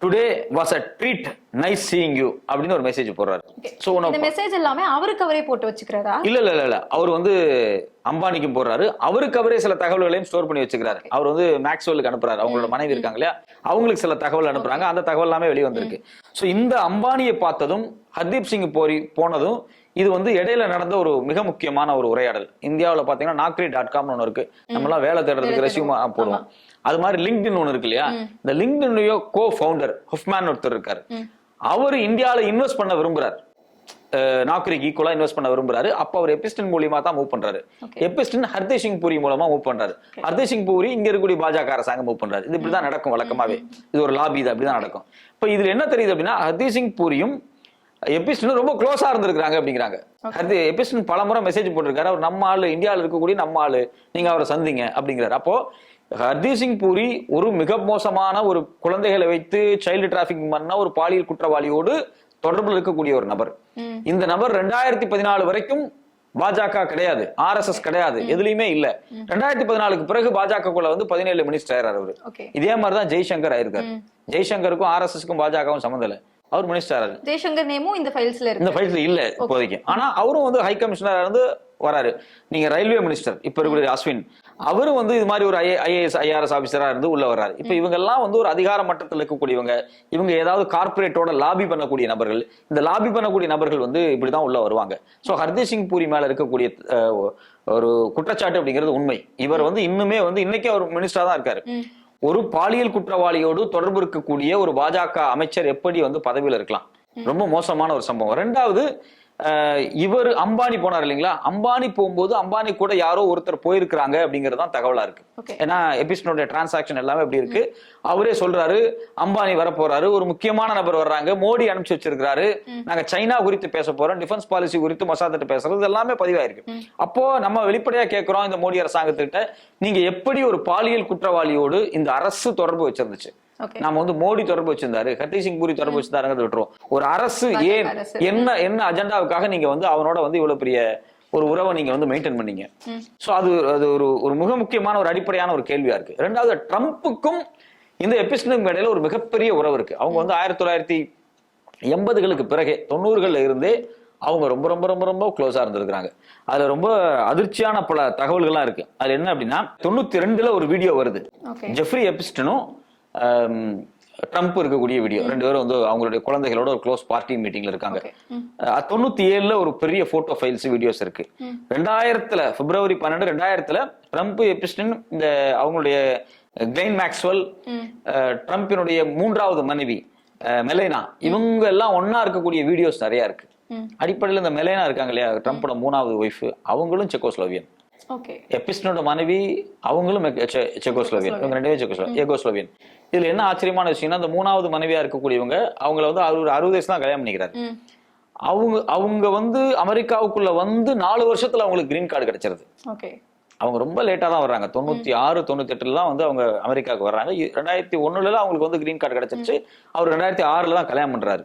today was a treat, nice seeing you அப்படின்னு ஒரு மெசேஜ் போடுறாரு. சோ இந்த மெசேஜ் எல்லாமே அவருக்கு அவரே போட்டு வச்சுக்கிறாரா? இல்ல அவர் வந்து அம்பானிக்கும் போடுறாரு, அவருக்கு அவரே சில தகவல்களையும் ஸ்டோர் பண்ணி வச்சுக்கிறாரு. அவர் வந்து மேக்ஸ்வெலுக்கு அனுப்புறாரு, அவங்களோட மனைவி இருக்காங்க இல்லையா, அவங்களுக்கு சில தகவல் அனுப்புறாங்க. அந்த தகவல் எல்லாமே வெளியே வந்திருக்கு. சோ இந்த அம்பானியை பார்த்ததும் ஹர்தீப் சிங் போனதும் இது வந்து இடையில நடந்த ஒரு மிக முக்கியமான ஒரு உரையாடல். இந்தியாவில் பாத்தீங்கன்னா naukri.com ஒன்று இருக்கு, நம்மளாம் வேலை தேடுறதுக்கு ரெஸ்யூம் போடுவோம். அது மாதிரி லிங்க்டின் ஒன்று இருக்கு இல்லையா, இந்த லிங்க்டின்லயோ கோ ஃபவுண்டர் ஹுஃப்மேன் ஒருத்தர் இருக்காரு. அவர் இந்தியாவில இன்வெஸ்ட் பண்ண விரும்புறாரு, நாக்ரிக்கு ஈக்குவலா இன்வெஸ்ட் பண்ண விரும்புறாரு. அப்ப அவர் எபிஸ்டன் மூலியமா தான் மூவ் பண்றாரு. எபிஸ்டன் ஹர்தீப் சிங் பூரி மூலமா மூவ் பண்றாரு. ஹர்தீப் சிங் பூரி இங்க இருக்கக்கூடிய பாஜக அரசாங்கம் மூவ் பண்றாரு. இது இப்படிதான் நடக்கும் வழக்கமாவே, இது ஒரு லாபி, இது அப்படிதான் நடக்கும். இப்ப இதுல என்ன தெரியுது அப்படின்னா, ஹர்தீப் சிங் பூரியும் எபிஸ்டன் ரொம்ப க்ளோஸா இருந்திருக்காங்க அப்படிங்கிறாங்க. எபிஸ்டன் பலமுறை மெசேஜ் போட்டிருக்காரு, அவர் நம்ம ஆளு, இந்தியாவில் இருக்கக்கூடிய நம்ம ஆளு, நீங்க அவரை சந்திங்க அப்படிங்கிறாரு. அப்போ ஹர்தீப் சிங் பூரி ஒரு மிக மோசமான ஒரு குழந்தைகளை வைத்து சைல்டு டிராபிகிங் பண்ண ஒரு பாலியல் குற்றவாளியோடு தொடர்பில் இருக்கக்கூடிய ஒரு நபர். இந்த நபர் 2014 வரைக்கும் பாஜக கிடையாது, RSS கிடையாது, எதுலயுமே இல்ல. 2014க்கு பிறகு பாஜகக்குள்ள வந்து 17 மினிஸ்டர் ஆயிராரு அவரு. இதே மாதிரிதான் ஜெய்சங்கர் ஆயிருக்காரு. ஜெய்சங்கருக்கும் RSSக்கும் பாஜகவும் சம்மந்தம் இல்ல, அவர் மினிஸ்டர். ஜெய்சங்கர் நேமும் இந்த ஃபைல்ஸ்ல இல்ல இப்போதைக்கு. ஆனா அவரும் வந்து ஹை கமிஷனரா இருந்து வராரு. நீங்க ரயில்வே மினிஸ்டர் இப்ப இருக்கக்கூடிய அஸ்வின், அவரும் வந்து இது மாதிரி ஒரு IAS IRS ஆபீசரா இருந்து உள்ள வர்றாரு. இப்ப இவங்க எல்லாம் வந்து ஒரு அதிகார மட்டத்தில் இருக்கக்கூடியவங்க. இவங்க ஏதாவது கார்பரேட்டோட லாபி பண்ணக்கூடிய நபர்கள். இந்த லாபி பண்ணக்கூடிய நபர்கள் வந்து இப்படிதான் உள்ள வருவாங்க. சோ ஹர்தீப் சிங் பூரி மேல இருக்கக்கூடிய ஒரு குற்றச்சாட்டு அப்படிங்கிறது உண்மை. இவர் வந்து இன்னுமே வந்து இன்னைக்கு அவர் மினிஸ்டரா தான் இருக்காரு. ஒரு பாலியல் குற்றவாளியோடு தொடர்பு இருக்கக்கூடிய ஒரு பாஜக அமைச்சர் எப்படி வந்து பதவியில் இருக்கலாம்? ரொம்ப மோசமான ஒரு சம்பவம். ரெண்டாவது, இவர் அம்பானி போனார் இல்லைங்களா, அம்பானி போகும்போது அம்பானி கூட யாரோ ஒருத்தர் போயிருக்கிறாங்க அப்படிங்கிறது தான் தகவலா இருக்கு. ஏன்னா எபிஸ்டனுடைய டிரான்சாக்சன் எல்லாமே எப்படி இருக்கு, அவரே சொல்றாரு அம்பானி வர போறாரு, ஒரு முக்கியமான நபர் வர்றாங்க, மோடி அனுப்பிச்சு வச்சிருக்காரு, நாங்க சைனா குறித்து பேச போறோம், டிஃபென்ஸ் பாலிசி குறித்து மசாத்திட்டு பேசுறது எல்லாமே பதிவாயிருக்கு. அப்போ நம்ம வெளிப்படையா கேட்கிறோம் இந்த மோடி அரசாங்கத்திட்ட, நீங்க எப்படி ஒரு பாலியல் குற்றவாளியோடு இந்த அரசு தொடர்பு வச்சிருந்துச்சு? நாம வந்து மோடி தொடர்பு வச்சிருந்தாரு, ஹர்தீப் சிங் பூரி தொடர்பு வச்சிருந்தாருங்கிறத விட்டுருவோம். ஒரு அரசு ஏன் என்ன அஜெண்டாவுக்காக நீங்க வந்து அவனோட வந்து இவ்வளவு பெரிய ஒரு உறவை நீங்க வந்து மெயின்டைன் பண்ணீங்க? சோ அது ஒரு மிக முக்கியமான ஒரு அடிப்படையான ஒரு கேள்வியா இருக்கு. ரெண்டாவது, ட்ரம்ப்புக்கும் இந்த எபிஸ்டனுக்கும் இடையில ஒரு மிகப்பெரிய உறவு இருக்கு. அவங்க வந்து 1980களுக்கு பிறகு 90களில் இருந்தே அவங்க ரொம்ப ரொம்ப ரொம்ப ரொம்ப க்ளோஸா இருந்திருக்காங்க. அதுல ரொம்ப அதிர்ச்சியான பல தகவல்கள்லாம் இருக்கு. அது என்ன அப்படின்னா, 92ல ஒரு வீடியோ வருது, ஜெஃப்ரி எபிஸ்டனும் ட்ரம்ப் இருக்கக்கூடிய வீடியோ. ரெண்டு பேரும் வந்து அவங்களுடைய குழந்தைகளோட ஒரு க்ளோஸ் பார்ட்டி மீட்டிங்ல இருக்காங்க. 97ல ஒரு பெரிய போட்டோ ஃபைல்ஸ் வீடியோஸ் இருக்கு. 2000ல February 12, 2000ல ட்ரம்ப் எபிஸ்டன், இந்த அவங்களுடைய கிளைன் மேக்ஸ்வெல், ட்ரம்பினுடைய 3வது மனைவி மெலேனா, இவங்க எல்லாம் ஒன்னா இருக்கக்கூடிய வீடியோஸ் நிறைய இருக்கு. அடிப்படையில் இந்த மெலேனா இருக்காங்க இல்லையா, ட்ரம்போட 3வது ஒய்ஃப், அவங்களும் செக்கோஸ்லோவியன். எபிஸ்டனோட மனைவி அவங்களும் செக்கோஸ்லோவியன். இவங்க ரெண்டுமே செக்கோஸ்லோவியன். இதுல என்ன ஆச்சரியமான விஷயம்னா, இந்த 3வது மனைவியா இருக்கக்கூடியவங்க அவங்கள வந்து 60 வயசு தான் கல்யாணம் பண்ணிக்கிறாரு. அவங்க வந்து அமெரிக்காவுக்குள்ள வந்து 4 வருஷத்துல அவங்களுக்கு கிரீன் கார்டு கிடைச்சிருது. அவங்க ரொம்ப லேட்டா தான் வர்றாங்க. 96, 98ல தான் வந்து அவங்க அமெரிக்காவுக்கு வர்றாங்க. 2001ல அவங்களுக்கு வந்து கிரீன் கார்டு கிடைச்சிருச்சு. அவர் 2006ல தான் கல்யாணம் பண்றாரு.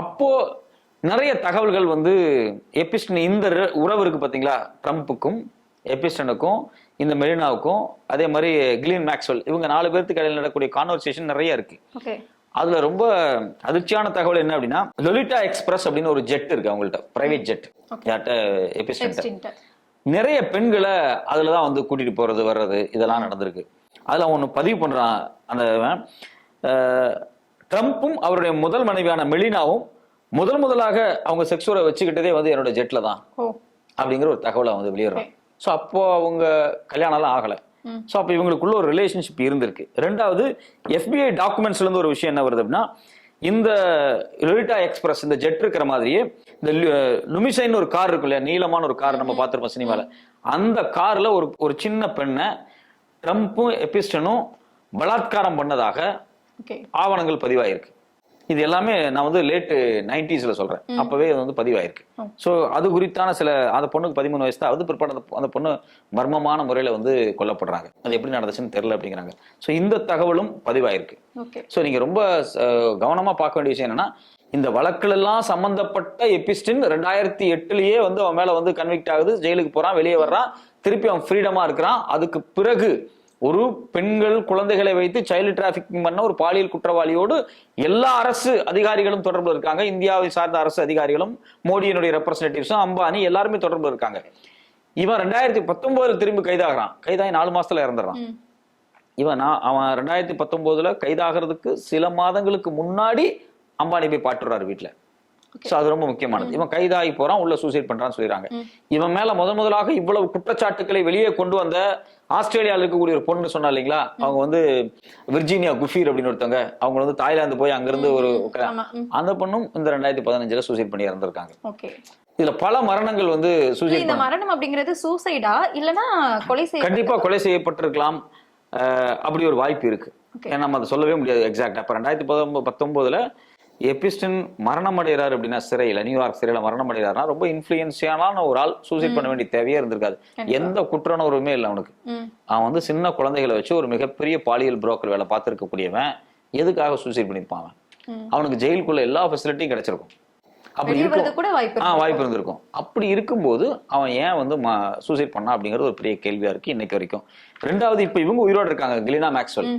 அப்போ நிறைய தகவல்கள் வந்து எபிஸ்டன், இந்த உறவு இருக்கு பாத்தீங்களா, ட்ரம்ப்புக்கும் எபிஸ்டனுக்கும் இந்த மெரினாவுக்கும், அதே மாதிரி கிளீன் மேக்ஸ்வெல், இவங்க 4 பேருக்கு இடையில நடக்கக்கூடிய கான்வர்சேஷன் நிறைய இருக்கு. அதுல ரொம்ப அதிர்ச்சியான தகவல் என்ன அப்படின்னா, லொலிட்டா எக்ஸ்பிரஸ் அப்படின்னு ஒரு ஜெட் இருக்கு அவங்கள்ட்ட, பிரைவேட் ஜெட். எபிஸ்டன் நிறைய பெண்களை அதுலதான் வந்து கூட்டிட்டு போறது வர்றது இதெல்லாம் நடந்திருக்கு. அதுல அவன் ஒண்ணு பதிவு பண்றான், அந்த ட்ரம்ப்பும் அவருடைய முதல் மனைவியான மெலினாவும் முதலாக அவங்க செக்ஸுவரை வச்சுக்கிட்டதே வந்து என்னோட ஜெட்ல தான் அப்படிங்கிற ஒரு தகவலை வந்து வெளியிடுறான். ஸோ அப்போ அவங்க கல்யாணம் எல்லாம் ஆகலை. ஸோ அப்போ இவங்களுக்குள்ள ஒரு ரிலேஷன்ஷிப் இருந்திருக்கு. ரெண்டாவது, FBI டாக்குமெண்ட்ஸ்ல இருந்து ஒரு விஷயம் என்ன வருது அப்படின்னா, இந்த லொரிட்டா எக்ஸ்பிரஸ் இந்த ஜெட் இருக்கிற மாதிரியே இந்த லுமிசைன் ஒரு கார் இருக்கு இல்லையா, நீளமான ஒரு கார் நம்ம பார்த்திருப்போம் சினிமால, அந்த கார்ல ஒரு சின்ன பெண்ணை ட்ரம்ப்பும் எபிஸ்டனும் பலாத்காரம் பண்ணதாக ஆவணங்கள் பதிவாயிருக்கு. இது எல்லாமே நான் வந்து லேட் 90s சொல்றேன், அப்பவே வந்து பதிவாயிருக்கு. ஸோ அது குறித்தான சில, அந்த பொண்ணுக்கு 13 வயசு தான். அது பிற்பாடு அந்த பொண்ணு மர்மமான முறையில வந்து கொல்லப்படுறாங்க. அது எப்படி நடந்துச்சுன்னு தெரியல அப்படிங்கிறாங்க. ஸோ இந்த தகவலும் பதிவாயிருக்கு. ஸோ நீங்க ரொம்ப கவனமா பார்க்க வேண்டிய விஷயம் என்னன்னா, இந்த வழக்குல எல்லாம் சம்பந்தப்பட்ட எபிஸ்டின் 2008லயே வந்து அவன் மேல வந்து கன்விக்ட் ஆகுது, ஜெயிலுக்கு போறான், வெளியே வர்றான், திருப்பி அவன் ஃப்ரீடமா இருக்கிறான். அதுக்கு பிறகு ஒரு பெண்கள் குழந்தைகளை வைத்து சைல்டு டிராபிகிங் பண்ண ஒரு பாலியல் குற்றவாளியோடு எல்லா அரசு அதிகாரிகளும் தொடர்புல இருக்காங்க. இந்தியாவை சார்ந்த அரசு அதிகாரிகளும், மோடியினுடைய ரெப்ரசன்டேட்டிவ்ஸும், அம்பானி எல்லாருமே தொடர்புல இருக்காங்க. இவன் 2019 திரும்பி கைதாகிறான். கைதாகி 4 மாசத்துல இறந்துடுறான். அவன் 2019 கைதாகிறதுக்கு சில மாதங்களுக்கு முன்னாடி அம்பானி போய் பாட்டுறாரு வீட்டுல. சோ அது ரொம்ப முக்கியமானது. இவன் கைதாகி போறான், உள்ள சூசைட் பண்றான்னு சொல்லிடுறாங்க. இவன் மேல முதலாக இவ்வளவு குற்றச்சாட்டுக்களை வெளியே கொண்டு வந்த ஆஸ்திரேலியாவில் இருக்கக்கூடிய ஒரு பொண்ணு சொன்னா இல்லைங்களா, அவங்க வந்து விர்ஜீனியா குஃபீர் அப்படின்னு ஒருத்தவங்க, அவங்க வந்து தாய்லாந்து போய் அங்கிருந்து ஒரு அந்த பொண்ணும் இந்த 2015 சூசைட் பண்ணி இறந்திருக்காங்க. இதுல பல மரணங்கள் வந்து சூசைட். இந்த மரணம் அப்படிங்கிறது சூசைடா இல்லனா கொலை செய்ய? கண்டிப்பா கொலை செய்யப்பட்டிருக்கலாம், அப்படி ஒரு வாய்ப்பு இருக்கு. நம்ம அதை சொல்லவே முடியாது எக்ஸாக்ட். அப்ப 2019 எபிஸ்டன் மரணம் அடைகிறாரு அப்படின்னா, சிறையில, நியூயார்க் சிறையில மரணம் அடைகிறாருன்னா ரொம்ப இன்ஃபுளுயன்சியலான ஒரு ஆள் சூசைட் பண்ண வேண்டிய தேவையே இருந்திருக்காது. எந்த குற்றணர்வுமே இல்லை அவனுக்கு. அவன் வந்து சின்ன குழந்தைகளை வச்சு ஒரு மிகப்பெரிய பாலியல் புரோக்கர் வேலை பார்த்திருக்கக்கூடியவன். எதுக்காக சூசைட் பண்ணிருப்பான்? அவனுக்கு ஜெயிலுக்குள்ள எல்லா ஃபெசிலிட்டியும் கிடைச்சிருக்கும். அப்படி வாய்ப்பு இருந்திருக்கும். அப்படி இருக்கும்போது அவன் ஏன் வந்து சூசைட் பண்ணா அப்படிங்கிறது ஒரு பெரிய கேள்வியா இருக்கு இன்னைக்கு வரைக்கும். ரெண்டாவது, இப்ப இவங்க உயிரோடு இருக்காங்க, கிலீனா மேக்ஸ்வெல்.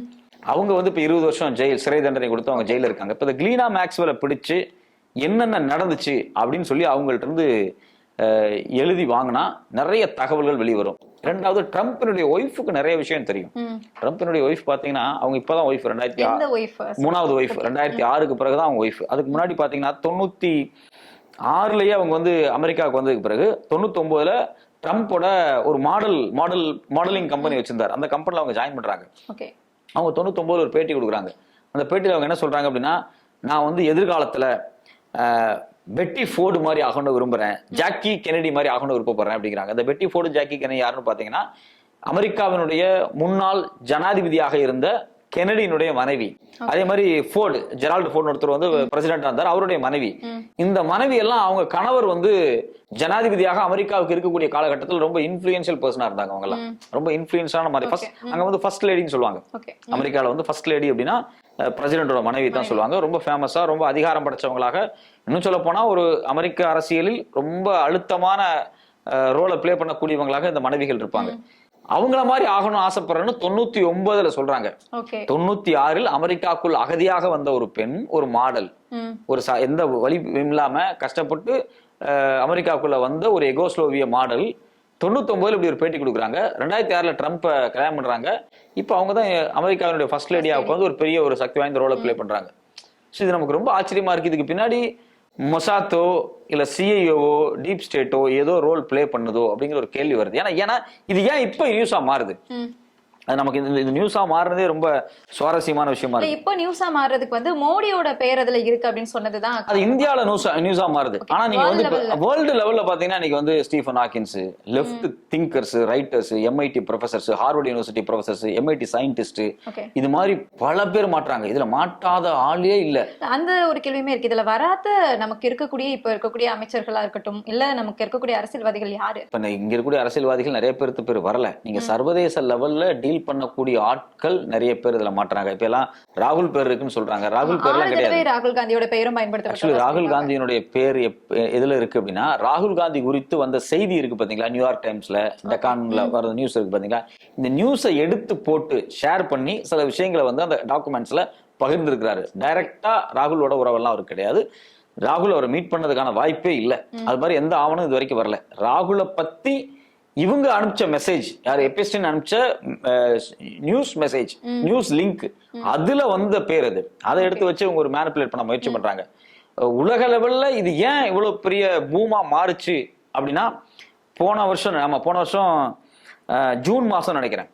அவங்க வந்து இப்ப 20 வருஷம் சிறை தண்டனை கொடுத்து அவங்க ஜெயில இருக்காங்க. இப்ப இந்த கிலீனா மேக்ஸ்வெல்லை பிடிச்சு என்னென்ன நடந்துச்சு அப்படின்னு சொல்லி அவங்கள்ட்ட இருந்து எழுதி வாங்கினா நிறைய தகவல்கள் வெளிவரும். ரெண்டாவது, ட்ரம்பினுடைய ஒய்ஃபுக்கு நிறைய விஷயம் தெரியும். ட்ரம்பினுடைய ஒய்ஃப் பாத்தீங்கன்னா, அவங்க இப்பதான் ஒய்ஃப், 3வது ஒய்ஃப், 2006க்கு பிறகுதான் அவங்க ஒய்ஃப். அதுக்கு முன்னாடி பாத்தீங்கன்னா 96லயே அவங்க வந்து அமெரிக்காவுக்கு வந்ததுக்கு பிறகு 99ல ட்ரம்போட ஒரு மாடலிங் கம்பெனி வச்சிருந்தார். அந்த கம்பெனில அவங்க ஜாயின் பண்றாங்க. அவங்க 99 ஒரு பேட்டி கொடுக்குறாங்க. அந்த பேட்டியில் அவங்க என்ன சொல்றாங்க அப்படின்னா, நான் வந்து எதிர்காலத்துல பெட்டி ஃபோர்டு மாதிரி ஆகணும்னு விரும்புறேன், ஜாக்கி கெனடி மாதிரி ஆகணும்னு விருப்பப்படுறேன் அப்படிங்கிறாங்க. இந்த பெட்டி ஃபோர்டு, ஜாக்கி கெனடி யாருன்னு பாத்தீங்கன்னா, அமெரிக்காவினுடைய முன்னாள் ஜனாதிபதியாக இருந்த கெனடியினுடைய மனைவி. அதே மாதிரி ஃபோர்டு, ஜெரால்டு ஃபோர்டு ஒருத்தர் வந்து பிரசிடென்டா இருந்தார், அவருடைய மனைவி. இந்த மனைவி எல்லாம் அவங்க கணவர் வந்து ஜனாதிபதியாக அமெரிக்காவுக்கு இருக்கக்கூடிய காலகட்டத்தில் ரொம்ப இன்ஃபுளுயன்ஷியல் பர்சனா இருந்தாங்க. அவங்க எல்லாம் ரொம்ப இன்ஃபுளுயன்ஸான மாதிரி. அங்க வந்து ஃபர்ஸ்ட் லேடின்னு சொல்லுவாங்க. அமெரிக்கால வந்து ஃபர்ஸ்ட் லேடி அப்படின்னா பிரசிடென்டோட மனைவி தான் சொல்லுவாங்க. ரொம்ப ஃபேமஸா, ரொம்ப அதிகாரம் படைச்சவங்களாக, இன்னும் சொல்ல போனா ஒரு அமெரிக்க அரசியலில் ரொம்ப அழுத்தமான ரோலை பிளே பண்ணக்கூடியவங்களாக இந்த மனைவிகள் இருப்பாங்க. அவங்கள மாதிரி ஆகணும் ஆசைப்படுறேன்னு 99ல சொல்றாங்க. 96ல் அமெரிக்காக்குள் அகதியாக வந்த ஒரு பெண், ஒரு மாடல், ஒரு எந்த வழி இல்லாம கஷ்டப்பட்டு அமெரிக்காக்குள்ள வந்த ஒரு எகோஸ்லோவிய மாடல் 99ல இப்படி ஒரு பேட்டி கொடுக்குறாங்க. 2006ல ட்ரம்ப்பை கல்யாணம் பண்றாங்க. இப்போ அவங்க தான் அமெரிக்காவினுடைய ஃபர்ஸ்ட் லேடியா உட்காந்து ஒரு பெரிய ஒரு சக்தி வாய்ந்த ரோலை பிளே பண்றாங்க. ஸோ இது நமக்கு ரொம்ப ஆச்சரியமா இருக்கு. இதுக்கு பின்னாடி மொசாத்தோ இல்ல சிஐஓ, டீப் ஸ்டேட்டோ ஏதோ ரோல் பிளே பண்ணுதோ அப்படிங்கிற ஒரு கேள்வி வருது. ஏன்னா இது ஏன் இப்ப நியூஸா மாறுது? அது நமக்கு இந்த நியூஸா மாறுறதே ரொம்ப சுவாரஸ்யமான விஷயமா இருக்கு. இப்போ நியூஸா மாறுறதுக்கு வந்து மோடியோட பேர் அதுல இருக்கு அப்படின்னு சொன்னதுதான் அது இந்தியால நியூஸா மாறுது. ஆனா நீங்க வந்து வேர்ல்டு லெவல்ல பாத்தீங்கன்னா இன்னைக்கு வந்து Stephen Hawkins, left thinkers, writers, MIT professors, Harvard university professors, MIT scientist, இது மாதிரி பல பேர் மாற்றாங்க. இதுல மாட்டாத ஆளே இல்ல. அந்த ஒரு கேள்வியுமே இருக்கு. இதுல வராத நமக்கு இருக்கக்கூடிய இப்ப இருக்கக்கூடிய அமைச்சர்களா இருக்கட்டும், இல்ல நமக்கு இருக்கக்கூடிய அரசியல்வாதிகள் யாரு? இப்ப இங்க இருக்கக்கூடிய அரசியல்வாதிகள் நிறைய பேர் வரல. நீங்க சர்வதேச லெவல்ல டீல் பண்ணக்கூடிய ஆட்கள் நிறைய பேர் இதுல மாட்டாங்க. இப்ப எல்லாம் ராகுல் பேர் இருக்குன்னு சொல்றாங்க. ராகுல் பேர்லாம் கிடையாது. ராகுல் காந்தியோட பெயரும் பயன்படுத்தப்பட்டது. ராகுல் காந்தியினுடைய பேர் எதுல இருக்கு அப்படின்னா, ராகுல் காந்தி குறித்து வந்த செய்தி இருக்கு பாத்தீங்களா, நியூயார்க் டைம்ஸ்ல, டெக்கான்ல வர நியூஸ் இருக்கு பாத்தீங்களா, இந்த நியூஸை எடுத்து போட்டு ஷேர் பண்ணி சில விஷயங்களை வந்து அந்த டாக்குமெண்ட்ஸ்ல பகிர்ந்திருக்கிறாரு. டைரக்டா ராகுலோட உறவெல்லாம் அவருக்கு கிடையாது. ராகுல் அவரை மீட் பண்ணதுக்கான வாய்ப்பே இல்லை. அது மாதிரி எந்த ஆவணம் இது வரைக்கும் வரல. ராகுலை பத்தி இவங்க அனுப்பிச்ச மெசேஜ், யார் எபிஸ்டின் அனுப்பிச்ச நியூஸ் மெசேஜ், நியூஸ் லிங்க், அதுல வந்த பேர் அது. அதை எடுத்து வச்சு இவங்க ஒரு மேனிபுலேட் பண்ண முயற்சி பண்றாங்க. உலக லெவல்ல இது ஏன் இவ்வளவு பெரிய பூமா மாறுச்சு அப்படின்னா, போன வருஷம் ஜூன் மாசம் நினைக்கிறேன்,